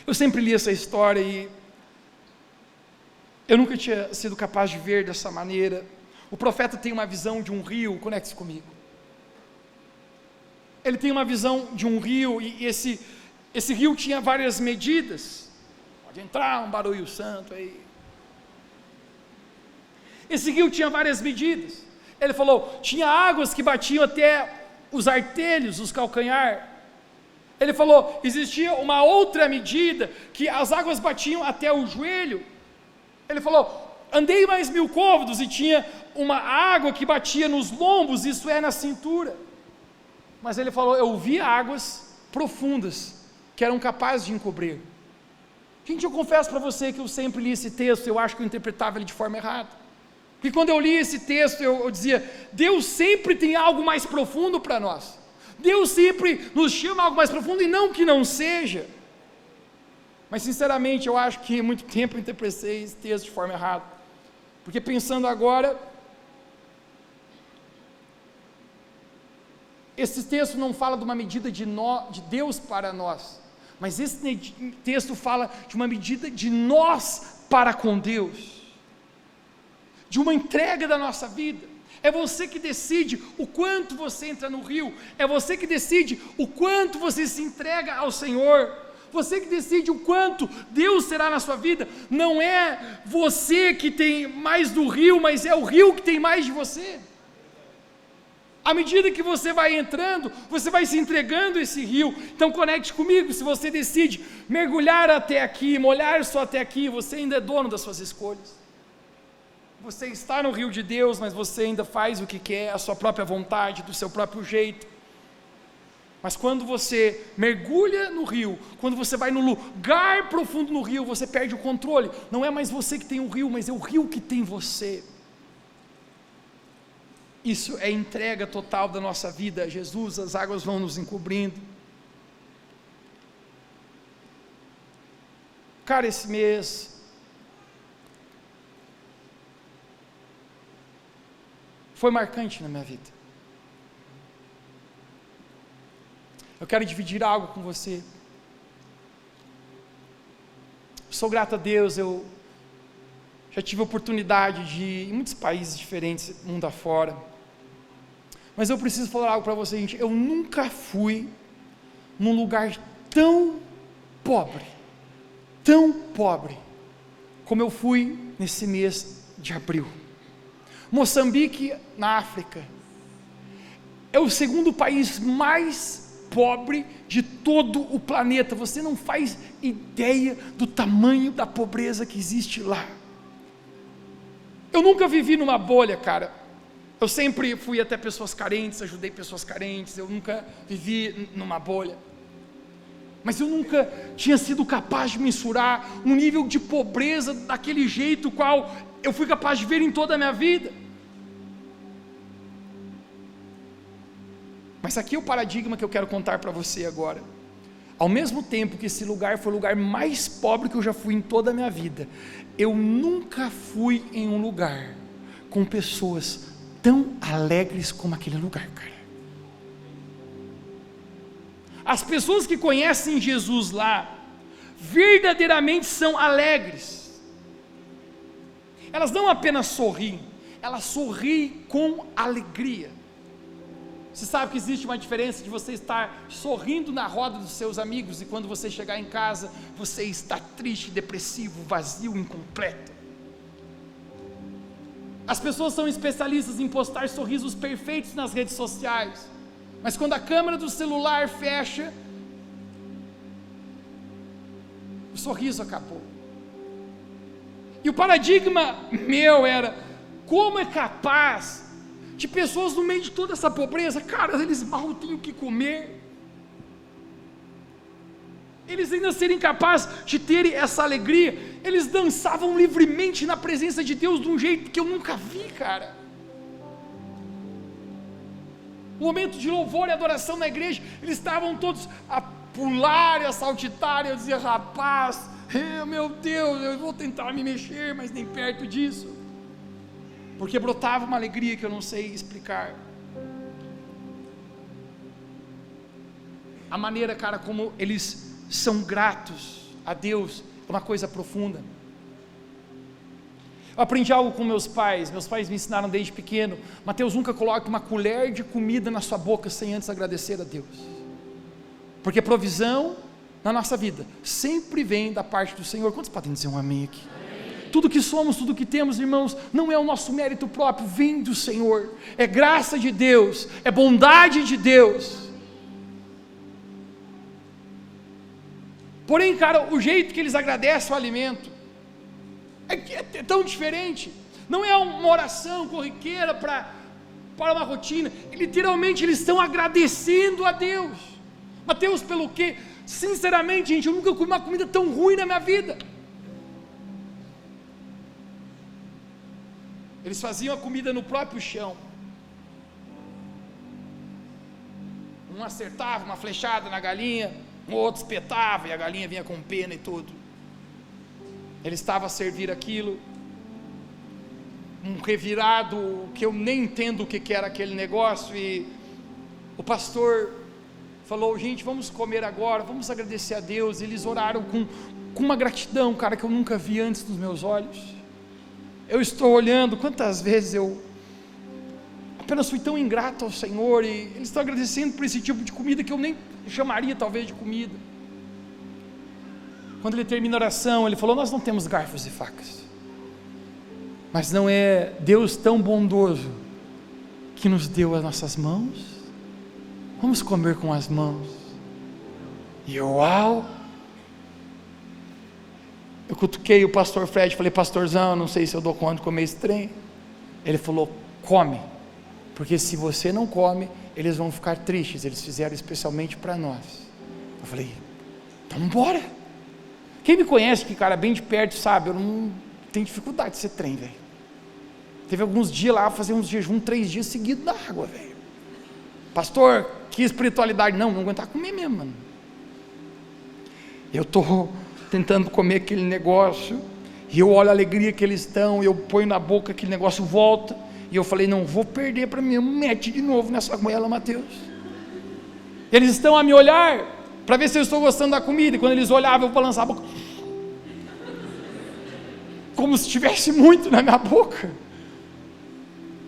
eu sempre li essa história e eu nunca tinha sido capaz de ver dessa maneira. O profeta tem uma visão de um rio, conecte-se comigo. Ele tem uma visão de um rio, e esse rio tinha várias medidas. Pode entrar um barulho santo aí. Esse rio tinha várias medidas. Ele falou: tinha águas que batiam até os artelhos, os calcanhar. Ele falou, existia uma outra medida, que as águas batiam até o joelho. Ele falou, andei mais 1000 côvados e tinha uma água que batia nos lombos, isso é na cintura. Mas ele falou, eu vi águas profundas, que eram capazes de encobrir. Gente, eu confesso para você que eu sempre li esse texto, eu acho que eu interpretava ele de forma errada. Porque quando eu li esse texto, eu dizia, Deus sempre tem algo mais profundo para nós. Deus sempre nos chama a algo mais profundo, e não que não seja. Mas sinceramente, eu acho que há muito tempo eu interpretei esse texto de forma errada. Porque pensando agora, esse texto não fala de uma medida de Deus para nós, mas esse texto fala de uma medida de nós para com Deus, de uma entrega da nossa vida. É você que decide o quanto você entra no rio, é você que decide o quanto você se entrega ao Senhor, você que decide o quanto Deus será na sua vida. Não é você que tem mais do rio, mas é o rio que tem mais de você. À medida que você vai entrando, você vai se entregando a esse rio. Então conecte comigo, se você decide mergulhar até aqui, molhar só até aqui, você ainda é dono das suas escolhas. Você está no rio de Deus, mas você ainda faz o que quer, a sua própria vontade, do seu próprio jeito. Mas quando você mergulha no rio, quando você vai no lugar profundo no rio, você perde o controle. Não é mais você que tem o rio, mas é o rio que tem você. Isso é entrega total da nossa vida a Jesus, as águas vão nos encobrindo. Cara, esse mês foi marcante na minha vida. Eu quero dividir algo com você. Sou grato a Deus, eu já tive a oportunidade de ir em muitos países diferentes, mundo afora. Mas eu preciso falar algo para você, gente. Eu nunca fui num lugar tão pobre, como eu fui nesse mês de abril. Moçambique, na África, é o segundo país mais pobre de todo o planeta. Você não faz ideia do tamanho da pobreza que existe lá. Eu nunca vivi numa bolha, cara. Eu sempre fui até pessoas carentes, ajudei pessoas carentes, eu nunca vivi numa bolha. Mas eu nunca tinha sido capaz de mensurar um nível de pobreza daquele jeito qual eu fui capaz de ver em toda a minha vida. Mas aqui é o paradigma que eu quero contar para você agora. Ao mesmo tempo que esse lugar foi o lugar mais pobre que eu já fui em toda a minha vida, eu nunca fui em um lugar com pessoas tão alegres como aquele lugar, cara. As pessoas que conhecem Jesus lá, verdadeiramente são alegres. Elas não apenas sorriem, elas sorriem com alegria. Você sabe que existe uma diferença de você estar sorrindo na roda dos seus amigos e quando você chegar em casa, você está triste, depressivo, vazio, incompleto. As pessoas são especialistas em postar sorrisos perfeitos nas redes sociais, mas quando a câmera do celular fecha, o sorriso acabou. E o paradigma meu era, como é capaz de pessoas no meio de toda essa pobreza, cara, eles mal têm o que comer, eles ainda serem capazes de terem essa alegria, eles dançavam livremente na presença de Deus de um jeito que eu nunca vi, cara. No momento de louvor e adoração na igreja, eles estavam todos a pular e a saltitar, e eu dizia, rapaz, meu Deus, eu vou tentar me mexer, mas nem perto disso, porque brotava uma alegria que eu não sei explicar. A maneira, cara, como eles são gratos a Deus é uma coisa profunda. Eu aprendi algo com meus pais me ensinaram desde pequeno, Mateus, nunca coloque uma colher de comida na sua boca sem antes agradecer a Deus, porque provisão na nossa vida sempre vem da parte do Senhor. Quantos podem dizer um amém aqui? Amém. tudo que somos, tudo que temos, irmãos, não é o nosso mérito próprio, vem do Senhor, é graça de Deus, é bondade de Deus. Porém, cara, o jeito que eles agradecem o alimento é tão diferente. Não é uma oração corriqueira para uma rotina. Literalmente eles estão agradecendo a Deus. Mateus, pelo quê? Sinceramente, gente, eu nunca comi uma comida tão ruim na minha vida. Eles faziam a comida no próprio chão. Um acertava uma flechada na galinha, um outro espetava e a galinha vinha com pena e tudo. Ele estava a servir aquilo, um revirado que eu nem entendo o que era aquele negócio, e o pastor falou: gente, vamos comer agora, vamos agradecer a Deus. Eles oraram com uma gratidão, cara, que eu nunca vi antes nos meus olhos. Eu estou olhando, quantas vezes eu apenas fui tão ingrato ao Senhor, e eles estão agradecendo por esse tipo de comida que eu nem chamaria talvez de comida. Quando ele termina a oração, ele falou: nós não temos garfos e facas, mas não é Deus tão bondoso que nos deu as nossas mãos? Vamos comer com as mãos. E uau! Eu cutuquei o pastor Fred, falei: pastorzão, não sei se eu dou conta de comer esse trem. Ele falou: come, porque se você não come, eles vão ficar tristes, eles fizeram especialmente para nós. Eu falei: então bora. Quem me conhece, que cara bem de perto, sabe, eu não tenho dificuldade de ser trem, velho. Teve alguns dias lá, fazer uns jejum 3 dias seguidos da água, velho. Pastor, que espiritualidade. Não aguentar comer mesmo, mano. Eu estou tentando comer aquele negócio, e eu olho a alegria que eles estão, eu ponho na boca, aquele negócio volta, e eu falei: não vou perder para mim, mete de novo nessa goela, Mateus. Eles estão a me olhar, para ver se eu estou gostando da comida, e quando eles olhavam, eu balançava a boca, como se tivesse muito na minha boca.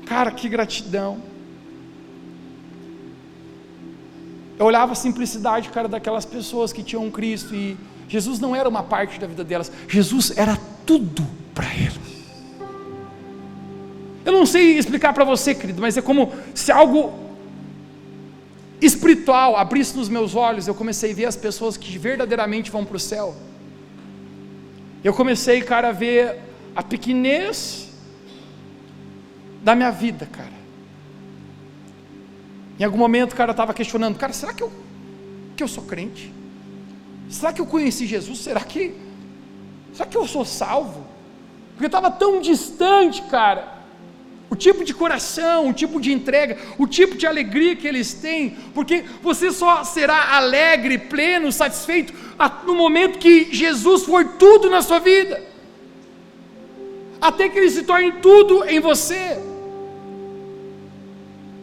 Cara, que gratidão. Eu olhava a simplicidade, cara, daquelas pessoas que tinham Cristo, e Jesus não era uma parte da vida delas, Jesus era tudo para elas. Eu não sei explicar para você, querido, mas é como se algo espiritual abrisse nos meus olhos. Eu comecei a ver as pessoas que verdadeiramente vão para o céu. Eu comecei, cara, a ver a pequenez da minha vida, cara. Em algum momento, cara, eu estava questionando: cara, será que eu sou crente? Será que eu conheci Jesus? Será que eu sou salvo? Porque eu estava tão distante, cara. O tipo de coração, o tipo de entrega, o tipo de alegria que eles têm, porque você só será alegre, pleno, satisfeito no momento que Jesus for tudo na sua vida, até que Ele se torne tudo em você.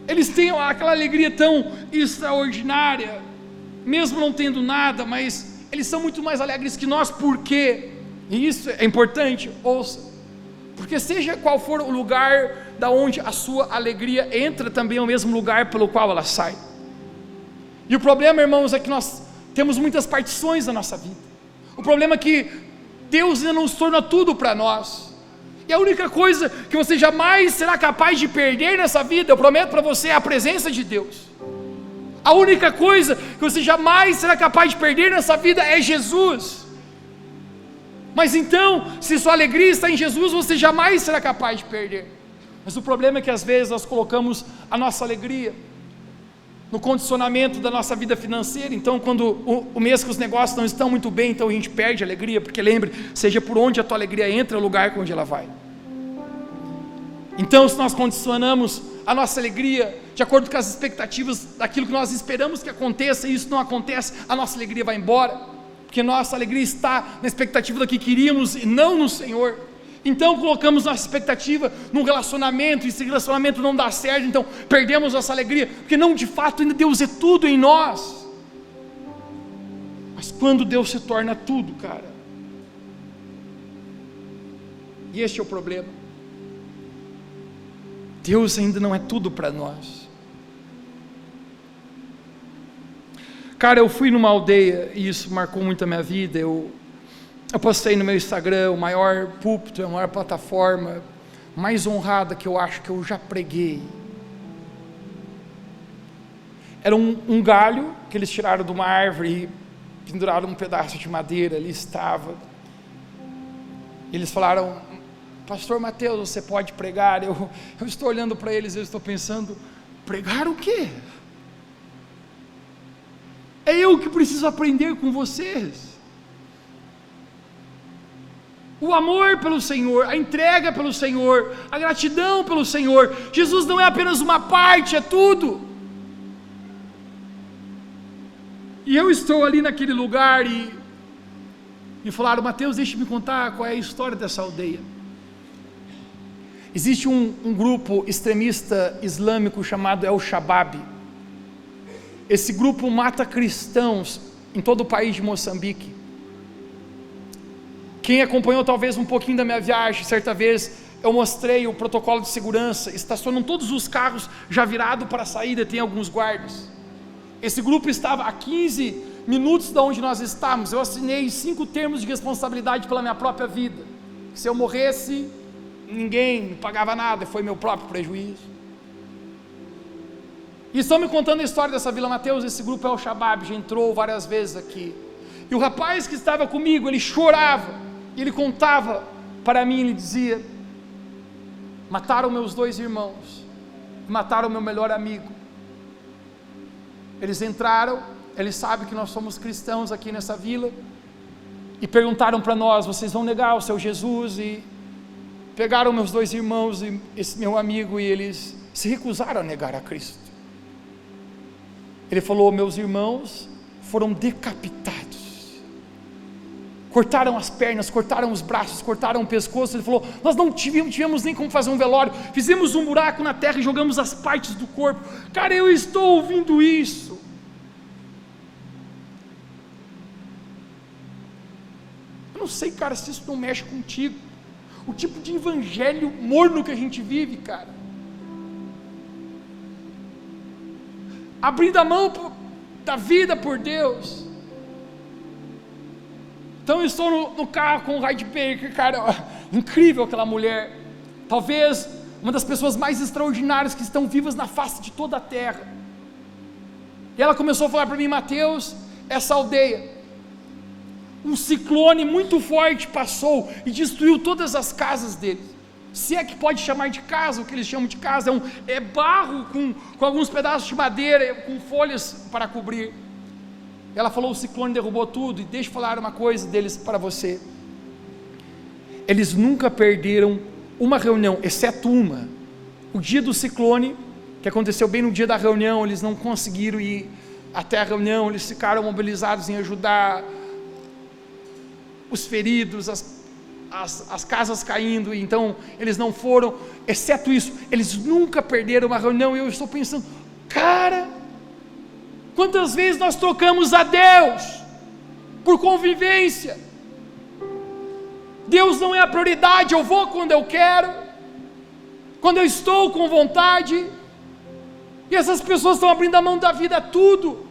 Eles têm aquela alegria tão extraordinária, mesmo não tendo nada, mas eles são muito mais alegres que nós. Por quê? E isso é importante, ouça. Porque seja qual for o lugar da onde a sua alegria entra, também é o mesmo lugar pelo qual ela sai. E o problema, irmãos, é que nós temos muitas partições na nossa vida. O problema é que Deus ainda não se torna tudo para nós. E a única coisa que você jamais será capaz de perder nessa vida, eu prometo para você, é a presença de Deus. A única coisa que você jamais será capaz de perder nessa vida é Jesus. Mas então, se sua alegria está em Jesus, você jamais será capaz de perder. Mas o problema é que às vezes nós colocamos a nossa alegria no condicionamento da nossa vida financeira. Então, quando o mês que os negócios não estão muito bem, então a gente perde a alegria, porque lembre, seja por onde a tua alegria entra, é o lugar onde ela vai. Então, se nós condicionamos a nossa alegria de acordo com as expectativas daquilo que nós esperamos que aconteça, e isso não acontece, a nossa alegria vai embora, porque nossa alegria está na expectativa do que queríamos e não no Senhor. Então colocamos nossa expectativa num relacionamento, e esse relacionamento não dá certo, então perdemos nossa alegria, porque não, de fato ainda Deus é tudo em nós. Mas quando Deus se torna tudo, cara, e este é o problema, Deus ainda não é tudo para nós. Cara, eu fui numa aldeia, e isso marcou muito a minha vida. Eu postei no meu Instagram o maior púlpito, a maior plataforma mais honrada que eu acho que eu já preguei. Era um galho que eles tiraram de uma árvore e penduraram um pedaço de madeira, ali estava. Eles falaram: pastor Mateus, você pode pregar? Eu estou olhando para eles, eu estou pensando: pregar o quê? É eu que preciso aprender com vocês. O amor pelo Senhor, a entrega pelo Senhor, a gratidão pelo Senhor. Jesus não é apenas uma parte, é tudo. E eu estou ali naquele lugar e falaram: Mateus, deixe-me contar qual é a história dessa aldeia. Existe um grupo extremista islâmico chamado El-Shabaab. Esse grupo mata cristãos em todo o país de Moçambique. Quem acompanhou talvez um pouquinho da minha viagem, certa vez eu mostrei o protocolo de segurança, estacionam todos os carros já virado para a saída, tem alguns guardas. Esse grupo estava a 15 minutos de onde nós estávamos. Eu assinei 5 termos de responsabilidade pela minha própria vida. Se eu morresse, ninguém me pagava nada, foi meu próprio prejuízo. E estão me contando a história dessa Vila Mateus. Esse grupo El-Shabaab já entrou várias vezes aqui. E o rapaz que estava comigo, ele chorava, e ele contava para mim, ele dizia: mataram meus 2 irmãos, mataram meu melhor amigo. Eles entraram, eles sabem que nós somos cristãos aqui nessa vila, e perguntaram para nós: vocês vão negar o seu Jesus? E pegaram meus 2 irmãos e esse meu amigo, e eles se recusaram a negar a Cristo. Ele falou: meus irmãos foram decapitados, cortaram as pernas, cortaram os braços, cortaram o pescoço. Ele falou: nós não tivemos nem como fazer um velório, fizemos um buraco na terra e jogamos as partes do corpo. Cara, eu estou ouvindo isso. Eu não sei, cara, se isso não mexe contigo. O tipo de evangelho morno que a gente vive, cara. Abrindo a mão da vida por Deus. Então eu estou no carro com o Heidi Baker, cara, incrível aquela mulher, talvez uma das pessoas mais extraordinárias que estão vivas na face de toda a terra. E ela começou a falar para mim: Mateus, essa aldeia, um ciclone muito forte passou e destruiu todas as casas deles. Se é que pode chamar de casa, o que eles chamam de casa é barro com alguns pedaços de madeira, com folhas para cobrir. Ela falou: o ciclone derrubou tudo. E deixa eu falar uma coisa deles para você: eles nunca perderam uma reunião, exceto uma. O dia do ciclone, que aconteceu bem no dia da reunião, eles não conseguiram ir até a reunião, eles ficaram mobilizados em ajudar os feridos, as casas caindo, então eles não foram. Exceto isso, eles nunca perderam uma reunião. E eu estou pensando: cara, quantas vezes nós trocamos a Deus por convivência? Deus não é a prioridade, eu vou quando eu quero, quando eu estou com vontade, e essas pessoas estão abrindo a mão da vida a tudo.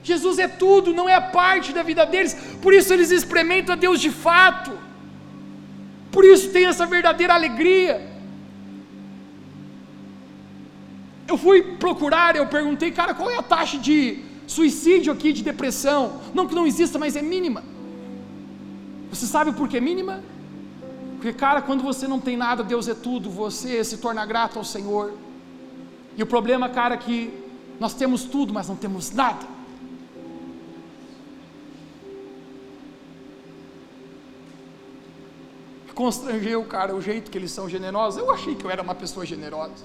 Jesus é tudo, não é a parte da vida deles, por isso eles experimentam a Deus de fato, por isso tem essa verdadeira alegria. Eu fui procurar, eu perguntei: cara, qual é a taxa de suicídio aqui, de depressão? Não que não exista, mas é mínima. Você sabe por que é mínima? Porque, cara, quando você não tem nada, Deus é tudo, você se torna grato ao Senhor. E o problema, cara, é que nós temos tudo, mas não temos nada. Constrangeu, cara, o jeito que eles são generosos. Eu achei que eu era uma pessoa generosa.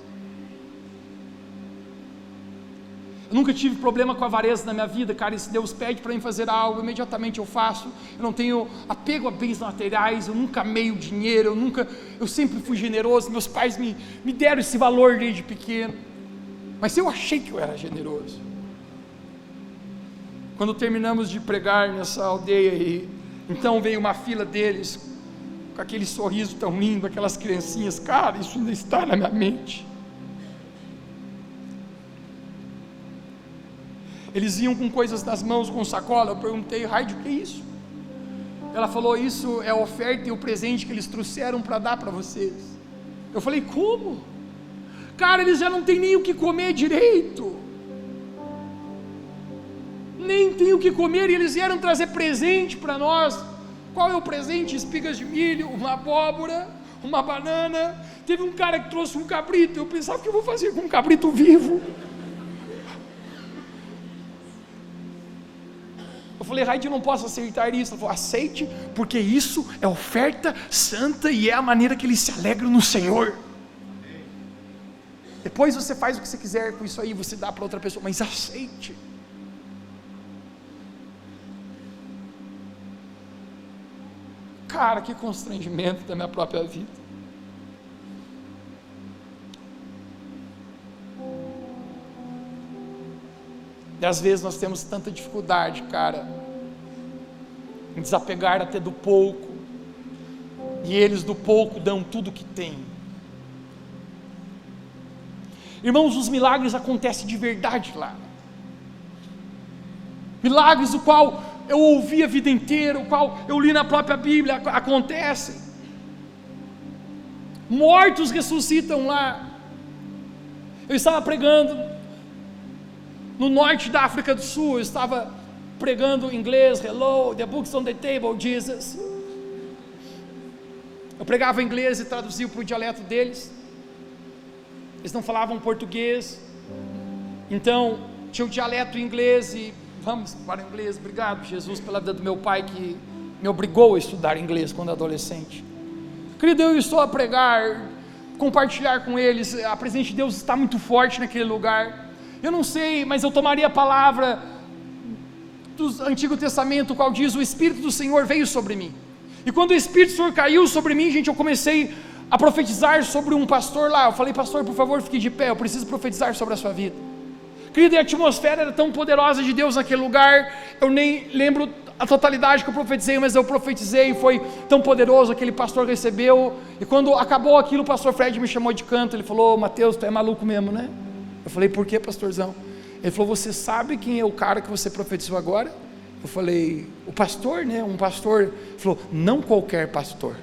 Eu nunca tive problema com a avareza na minha vida, cara. E se Deus pede para mim fazer algo, imediatamente eu faço. Eu não tenho apego a bens materiais, eu nunca amei o dinheiro, eu sempre fui generoso. Meus pais me deram esse valor desde pequeno, mas eu achei que eu era generoso. Quando terminamos de pregar nessa aldeia, e então veio uma fila deles, com aquele sorriso tão lindo, aquelas criancinhas, cara, isso ainda está na minha mente. Eles iam com coisas nas mãos, com sacola. Eu perguntei: Heidi, o que é isso? Ela falou: isso é a oferta e o presente que eles trouxeram para dar para vocês. Eu falei: como? Cara, eles já não tem nem o que comer direito, nem tem o que comer, e eles vieram trazer presente para nós. Qual é o presente? Espigas de milho, uma abóbora, uma banana. Teve um cara que trouxe um cabrito. Eu pensava: o que eu vou fazer com um cabrito vivo? Eu falei: Raide, eu não posso aceitar isso. Ela falou: aceite, porque isso é oferta santa e é a maneira que eles se alegram no Senhor. Depois você faz o que você quiser com isso aí, você dá para outra pessoa, mas aceite. Cara, que constrangimento da minha própria vida. E às vezes nós temos tanta dificuldade, cara, em desapegar até do pouco, e eles do pouco dão tudo que têm. Irmãos, os milagres acontecem de verdade lá. Milagres o qual eu ouvi a vida inteira, o qual eu li na própria Bíblia, acontecem. Mortos ressuscitam lá. Eu estava pregando no norte da África do Sul, eu estava pregando em inglês: hello, the books on the table, Jesus. Eu pregava em inglês e traduzia para o dialeto deles. Eles não falavam português, então tinha o dialeto em inglês e vamos para o inglês. Obrigado, Jesus, pela vida do meu pai que me obrigou a estudar inglês quando adolescente. Querido, eu estou a pregar, compartilhar com eles. A presença de Deus está muito forte naquele lugar. Eu não sei, mas eu tomaria a palavra do Antigo Testamento, o qual diz: o Espírito do Senhor veio sobre mim. E quando o Espírito do Senhor caiu sobre mim, gente, eu comecei a profetizar sobre um pastor lá. Eu falei: pastor, por favor, fique de pé, eu preciso profetizar sobre a sua vida. Querido, e a atmosfera era tão poderosa de Deus naquele lugar, eu nem lembro a totalidade que eu profetizei, mas eu profetizei, foi tão poderoso, aquele pastor recebeu. E quando acabou aquilo, o pastor Fred me chamou de canto. Ele falou: Mateus, tu é maluco mesmo, né? Eu falei: por que, pastorzão? Ele falou: você sabe quem é o cara que você profetizou agora? Eu falei: o pastor, né? Um pastor. Ele falou: não qualquer pastor.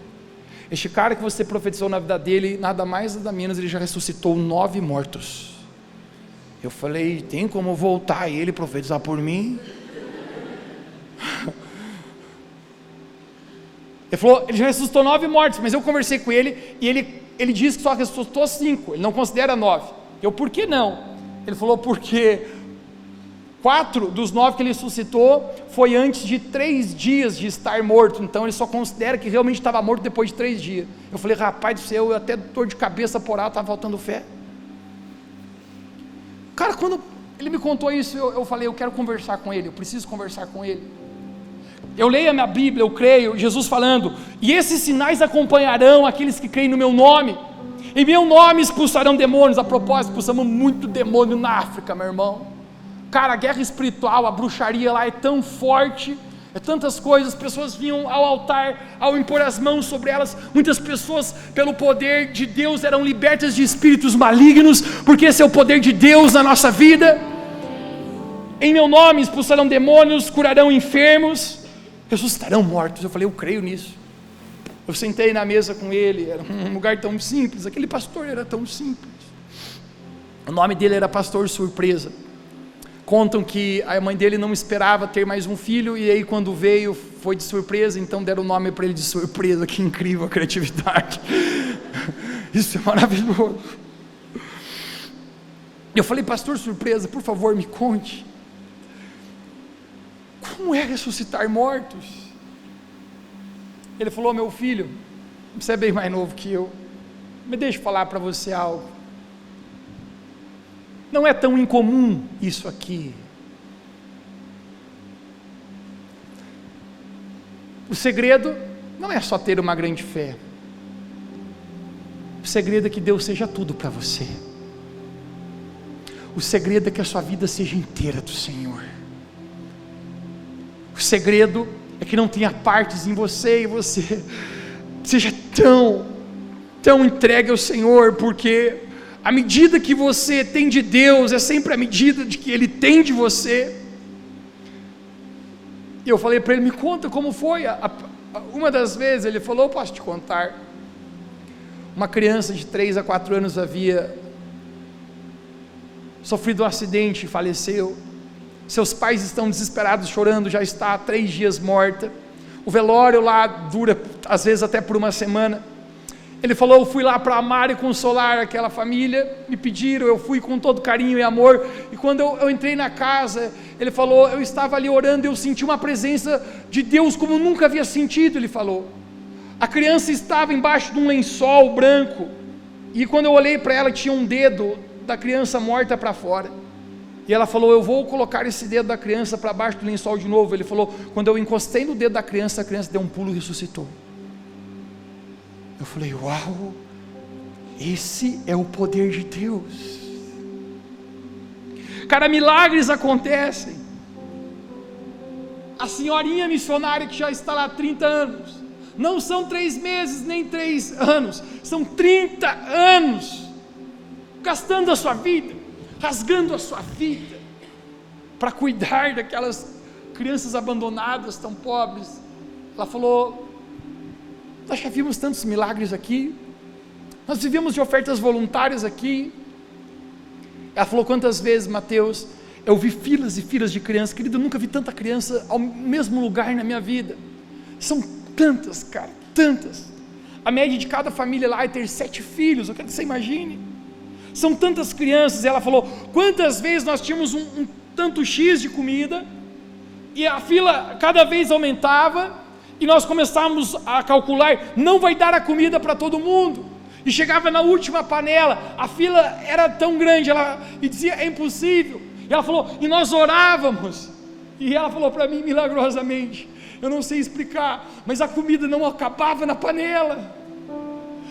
Este cara que você profetizou na vida dele, nada mais nada menos, ele já ressuscitou 9 mortos. Eu falei: tem como voltar e ele profetizar por mim? Ele falou: ele já ressuscitou 9 mortos, mas eu conversei com ele e ele disse que só ressuscitou 5, ele não considera 9. Eu: por que não? Ele falou: porque 4 dos 9 que ele ressuscitou foi antes de 3 dias de estar morto, então ele só considera que realmente estava morto depois de 3 dias. Eu falei: rapaz do céu, eu até dor de cabeça por alto, estava faltando fé. Cara, quando ele me contou isso, eu falei: eu quero conversar com ele, eu preciso conversar com ele. Eu leio a minha Bíblia, eu creio, Jesus falando: e esses sinais acompanharão aqueles que creem no meu nome, em meu nome expulsarão demônios. A propósito, expulsamos muito demônio na África, meu irmão. Cara, a guerra espiritual, a bruxaria lá é tão forte, é tantas coisas. As pessoas vinham ao altar, ao impor as mãos sobre elas, muitas pessoas pelo poder de Deus eram libertas de espíritos malignos, porque esse é o poder de Deus na nossa vida. Em meu nome expulsarão demônios, curarão enfermos, ressuscitarão mortos. Eu falei: eu creio nisso. Eu sentei na mesa com ele, era um lugar tão simples, aquele pastor era tão simples, o nome dele era Pastor Surpresa. Contam que a mãe dele não esperava ter mais um filho, e aí quando veio, foi de surpresa, então deram o nome para ele de Surpresa. Que incrível a criatividade. Isso é maravilhoso. Eu falei: Pastor Surpresa, por favor, me conte, como é ressuscitar mortos? Ele falou: meu filho, você é bem mais novo que eu, me deixa falar para você algo. Não é tão incomum isso aqui. O segredo não é só ter uma grande fé. O segredo é que Deus seja tudo para você. O segredo é que a sua vida seja inteira do Senhor. O segredo é que não tenha partes em você e você seja tão entregue ao Senhor, porque a medida que você tem de Deus é sempre a medida de que Ele tem de você. E eu falei para ele: me conta como foi Uma das vezes ele falou, posso te contar, uma criança de 3 a 4 anos havia sofrido um acidente e faleceu. Seus pais estão desesperados, chorando, já está há 3 dias morta. O velório lá dura às vezes até por uma semana. Ele falou, eu fui lá para amar e consolar aquela família, me pediram, eu fui com todo carinho e amor, e quando eu entrei na casa, ele falou, eu estava ali orando, eu senti uma presença de Deus como eu nunca havia sentido. Ele falou, a criança estava embaixo de um lençol branco, e quando eu olhei para ela, tinha um dedo da criança morta para fora, e ela falou, eu vou colocar esse dedo da criança para baixo do lençol de novo. Ele falou, quando eu encostei no dedo da criança, a criança deu um pulo e ressuscitou. Eu falei, uau, esse é o poder de Deus. Cara, milagres acontecem. A senhorinha missionária que já está lá há 30 anos, não são 3 meses nem 3 anos, são 30 anos, gastando a sua vida, rasgando a sua vida, para cuidar daquelas crianças abandonadas, tão pobres. Ela falou, nós já vimos tantos milagres aqui, nós vivemos de ofertas voluntárias aqui. Ela falou, quantas vezes, Mateus, eu vi filas e filas de crianças, querido, eu nunca vi tanta criança ao mesmo lugar na minha vida, são tantas, cara, tantas, a média de cada família lá é ter 7 filhos, eu quero que você imagine, são tantas crianças. Ela falou, quantas vezes nós tínhamos um tanto X de comida, e a fila cada vez aumentava, e nós começávamos a calcular, não vai dar a comida para todo mundo, e chegava na última panela, a fila era tão grande, e dizia, é impossível, e ela falou, e nós orávamos, e ela falou para mim milagrosamente, eu não sei explicar, mas a comida não acabava na panela,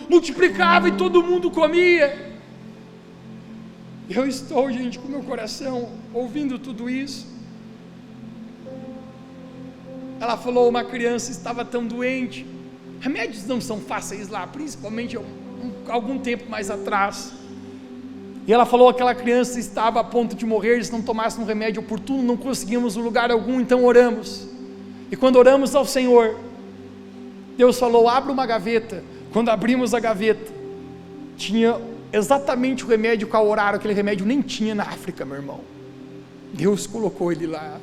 multiplicava e todo mundo comia. Eu estou, gente, com meu coração ouvindo tudo isso. Ela falou, uma criança estava tão doente, remédios não são fáceis lá, principalmente algum tempo mais atrás, e ela falou, aquela criança estava a ponto de morrer, se não tomasse um remédio oportuno, não conseguimos lugar algum, então oramos, e quando oramos ao Senhor, Deus falou, abra uma gaveta. Quando abrimos a gaveta, tinha exatamente o remédio qual horário, aquele remédio nem tinha na África, meu irmão, Deus colocou ele lá.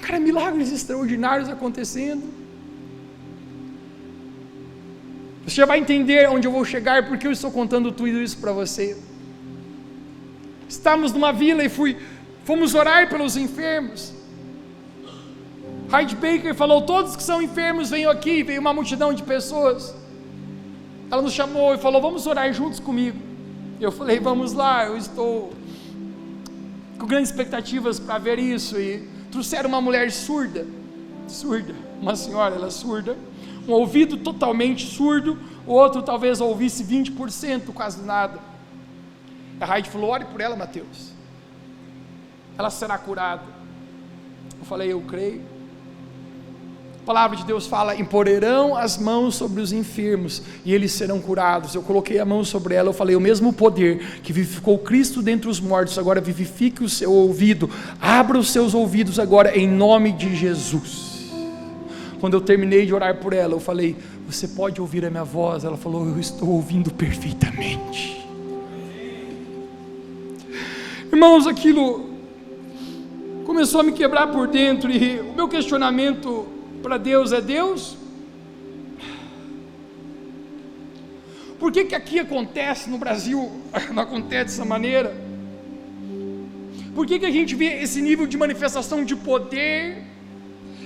Cara, milagres extraordinários acontecendo. Você já vai entender onde eu vou chegar, porque eu estou contando tudo isso para você. Estávamos numa vila e fomos orar pelos enfermos. Heidi Baker falou, todos que são enfermos venham aqui, veio uma multidão de pessoas. Ela nos chamou e falou, vamos orar juntos comigo. Eu falei, vamos lá, eu estou com grandes expectativas para ver isso. E trouxeram uma mulher surda, uma senhora, ela é surda, um ouvido totalmente surdo, o outro talvez ouvisse 20%, quase nada. A Heidi falou, ore por ela, Mateus, ela será curada. Eu falei, eu creio. A palavra de Deus fala, imporão as mãos sobre os enfermos, e eles serão curados. Eu coloquei a mão sobre ela, eu falei, o mesmo poder que vivificou Cristo dentre os mortos, agora vivifique o seu ouvido, abra os seus ouvidos agora, em nome de Jesus. Quando eu terminei de orar por ela, eu falei, você pode ouvir a minha voz? Ela falou, eu estou ouvindo perfeitamente. Irmãos, aquilo começou a me quebrar por dentro, e o meu questionamento para Deus é, Deus, por que aqui acontece, no Brasil não acontece dessa maneira? Por que a gente vê esse nível de manifestação de poder,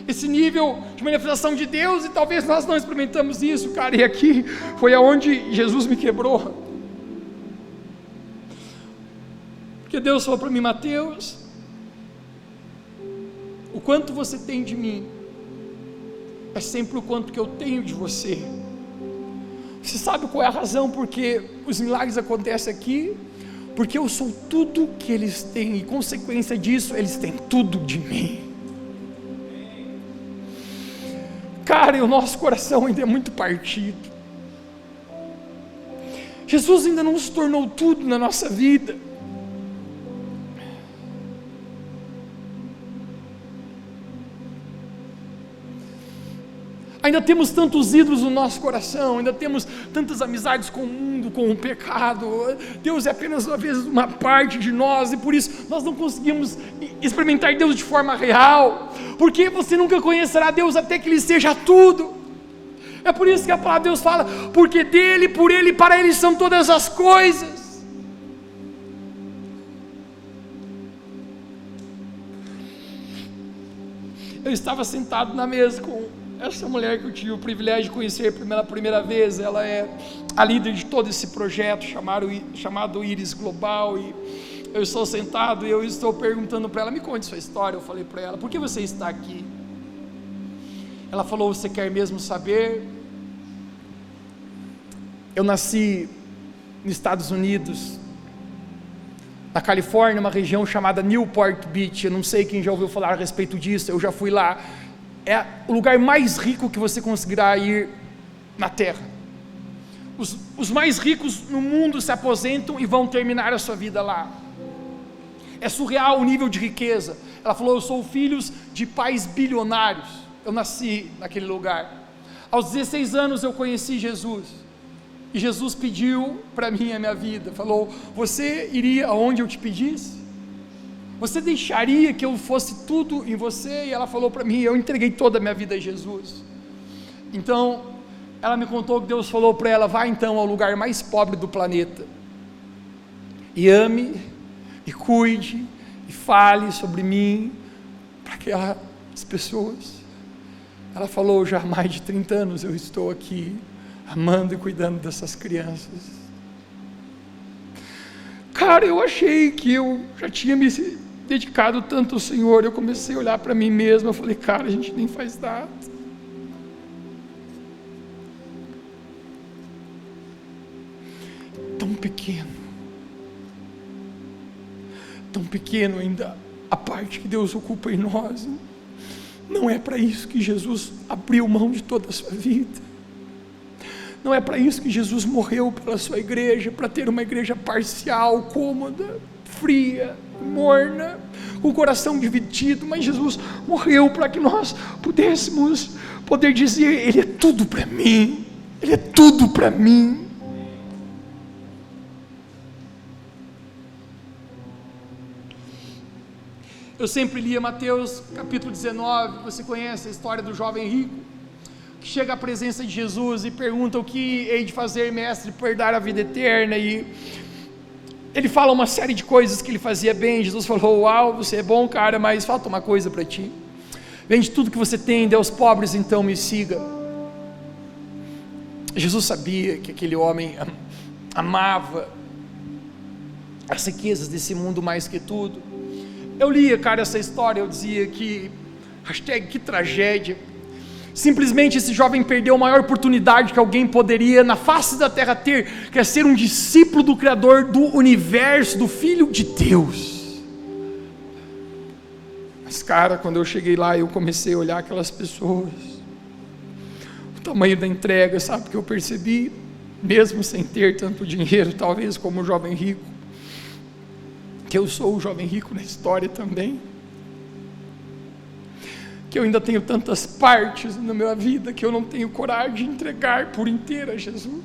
esse nível de manifestação de Deus, e talvez nós não experimentamos isso, cara? E aqui foi aonde Jesus me quebrou, porque Deus falou para mim, Mateus, o quanto você tem de mim é sempre o quanto que eu tenho de você. Você sabe qual é a razão porque os milagres acontecem aqui? Porque eu sou tudo que eles têm, e consequência disso, eles têm tudo de mim. Cara, e o nosso coração ainda é muito partido. Jesus ainda não se tornou tudo na nossa vida. Ainda temos tantos ídolos no nosso coração, ainda temos tantas amizades com o mundo, com o pecado. Deus é apenas às vezes uma parte de nós, e por isso nós não conseguimos experimentar Deus de forma real, porque você nunca conhecerá Deus até que Ele seja tudo. É por isso que a palavra de Deus fala, porque dele, por Ele e para Ele são todas as coisas. Eu estava sentado na mesa com essa mulher que eu tive o privilégio de conhecer pela primeira vez. Ela é a líder de todo esse projeto chamado Íris Global, e eu estou sentado e eu estou perguntando para ela, me conte sua história. Eu falei para ela, por que você está aqui? Ela falou, você quer mesmo saber? Eu nasci nos Estados Unidos, na Califórnia, uma região chamada Newport Beach. Eu não sei quem já ouviu falar a respeito disso, eu já fui lá. É o lugar mais rico que você conseguirá ir na terra. Os mais ricos no mundo se aposentam e vão terminar a sua vida lá. É surreal o nível de riqueza. Ela falou, eu sou filho de pais bilionários. Eu nasci naquele lugar. Aos 16 anos eu conheci Jesus. E Jesus pediu para mim a minha vida, falou, você iria aonde eu te pedisse? Você deixaria que eu fosse tudo em você? E ela falou para mim, eu entreguei toda a minha vida a Jesus. Então, ela me contou que Deus falou para ela, vá então ao lugar mais pobre do planeta, e ame, e cuide, e fale sobre mim, para aquelas pessoas. Ela falou, já há mais de 30 anos eu estou aqui, amando e cuidando dessas crianças. Cara, eu achei que eu já tinha me dedicado tanto ao Senhor. Eu comecei a olhar para mim mesmo, eu falei, cara, a gente nem faz nada. Tão pequeno ainda a parte que Deus ocupa em nós. Não é para isso que Jesus abriu mão de toda a sua vida. Não é para isso que Jesus morreu pela sua igreja, para ter uma igreja parcial, cômoda, fria, morna, com o coração dividido, mas Jesus morreu para que nós pudéssemos dizer, Ele é tudo para mim, Ele é tudo para mim. Eu sempre lia Mateus capítulo 19, você conhece a história do jovem rico, que chega à presença de Jesus e pergunta, o que hei de fazer, mestre, para herdar a vida eterna? E ele fala uma série de coisas que ele fazia bem. Jesus falou, uau, você é bom, cara, mas falta uma coisa para ti, vende tudo que você tem, dê aos pobres, então me siga. Jesus sabia que aquele homem amava as riquezas desse mundo mais que tudo. Eu lia, cara, essa história, eu dizia que, que tragédia, simplesmente esse jovem perdeu a maior oportunidade que alguém poderia na face da terra ter, que é ser um discípulo do Criador do universo, do Filho de Deus. Mas cara, quando eu cheguei lá, eu comecei a olhar aquelas pessoas, o tamanho da entrega, sabe o que eu percebi? Mesmo sem ter tanto dinheiro, talvez como o jovem rico, que eu sou o jovem rico na história também, que eu ainda tenho tantas partes na minha vida que eu não tenho coragem de entregar por inteiro a Jesus,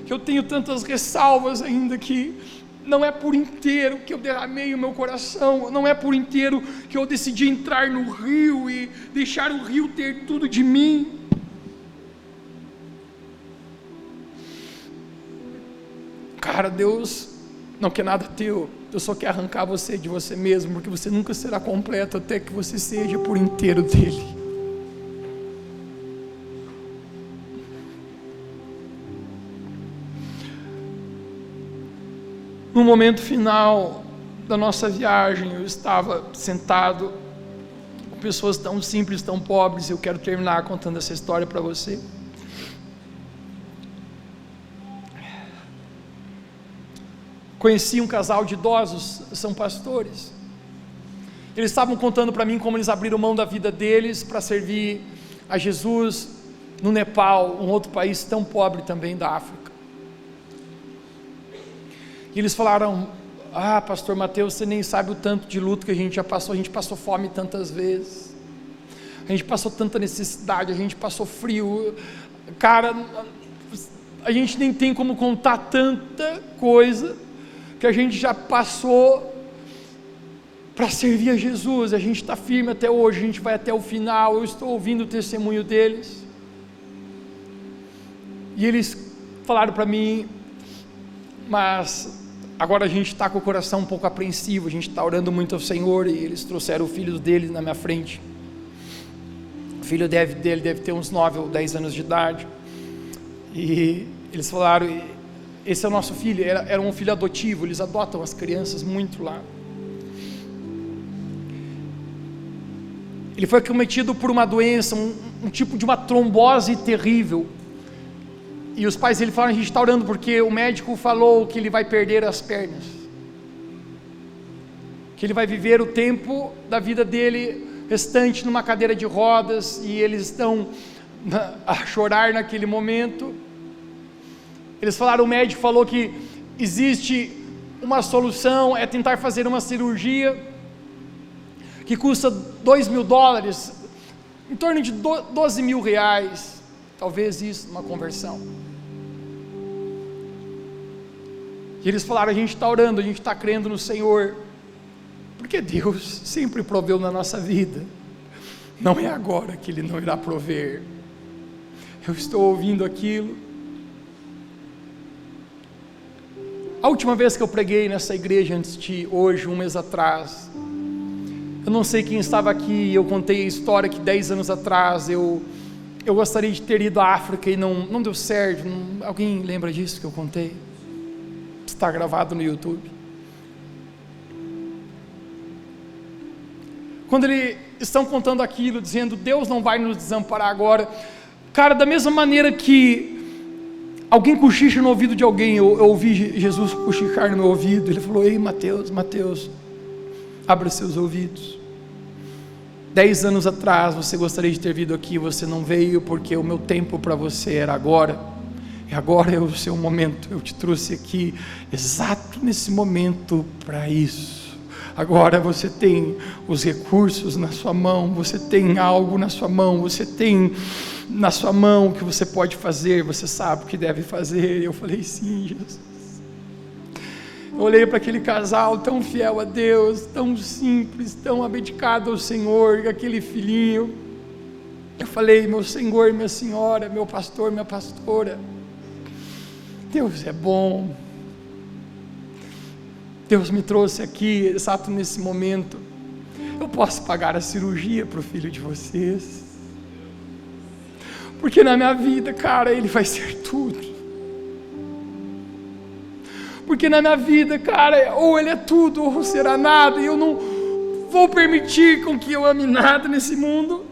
que eu tenho tantas ressalvas ainda, que não é por inteiro que eu derramei o meu coração, não é por inteiro que eu decidi entrar no rio e deixar o rio ter tudo de mim. Cara, Deus não quer nada teu, Deus só quer arrancar você de você mesmo, porque você nunca será completo até que você seja por inteiro dele. No momento final da nossa viagem, eu estava sentado com pessoas tão simples, tão pobres. Eu quero terminar contando essa história para você. Conheci um casal de idosos, são pastores. Eles estavam contando para mim como eles abriram mão da vida deles para servir a Jesus no Nepal, um outro país tão pobre também da África. E eles falaram, pastor Mateus, você nem sabe o tanto de luto que a gente já passou, a gente passou fome tantas vezes. a gente passou tanta necessidade, a gente passou frio, cara, a gente nem tem como contar tanta coisa que a gente já passou para servir a Jesus. A gente está firme até hoje, a gente vai até o final. Eu estou ouvindo o testemunho deles, e eles falaram para mim, mas agora a gente está com o coração um pouco apreensivo, a gente está orando muito ao Senhor, e eles trouxeram o filho dele na minha frente. O filho dele deve ter uns 9 ou 10 anos de idade, e eles falaram, esse é o nosso filho. Era um filho adotivo, eles adotam as crianças muito lá. Ele foi acometido por uma doença, um tipo de uma trombose terrível, e os pais dele falaram, a gente está orando porque o médico falou que ele vai perder as pernas, que ele vai viver o tempo da vida dele restante numa cadeira de rodas, e eles estão a chorar naquele momento. Eles falaram, o médico falou que existe uma solução, é tentar fazer uma cirurgia que custa $2.000, em torno de R$12.000, talvez isso, uma conversão. E eles falaram, a gente está orando, a gente está crendo no Senhor, porque Deus sempre proveu na nossa vida, não é agora que Ele não irá prover. Eu estou ouvindo aquilo. A última vez que eu preguei nessa igreja, antes de hoje, 1 mês atrás, eu não sei quem estava aqui, eu contei a história que 10 anos atrás, eu gostaria de ter ido à África e não deu certo. Alguém lembra disso que eu contei? Está gravado no YouTube. Quando eles estão contando aquilo, dizendo, Deus não vai nos desamparar agora, cara, da mesma maneira que alguém cochicha no ouvido de alguém, eu ouvi Jesus cochichar no meu ouvido, ele falou, ei Mateus, abra seus ouvidos. 10 anos atrás você gostaria de ter vindo aqui, você não veio porque o meu tempo para você era agora, e agora é o seu momento. Eu te trouxe aqui exato nesse momento para isso. Agora você tem os recursos na sua mão, você tem algo na sua mão, você tem na sua mão o que você pode fazer, você sabe o que deve fazer. Eu falei, sim, Jesus. Eu olhei para aquele casal tão fiel a Deus, tão simples, tão abdicado ao Senhor, aquele filhinho. Eu falei, meu Senhor, minha Senhora, meu pastor, minha pastora, Deus é bom. Deus me trouxe aqui, exato nesse momento. Eu posso pagar a cirurgia para o filho de vocês, porque na minha vida, cara, ele vai ser tudo. Porque na minha vida, cara, ou ele é tudo, ou será nada, e eu não vou permitir com que eu ame nada nesse mundo.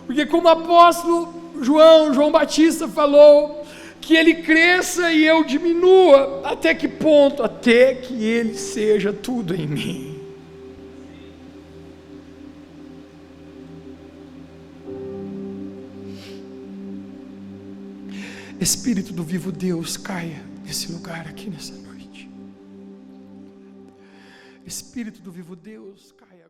Porque como o apóstolo João Batista falou, que ele cresça e eu diminua. Até que ponto? Até que ele seja tudo em mim. Espírito do vivo Deus, caia nesse lugar aqui nessa noite. Espírito do vivo Deus, caia.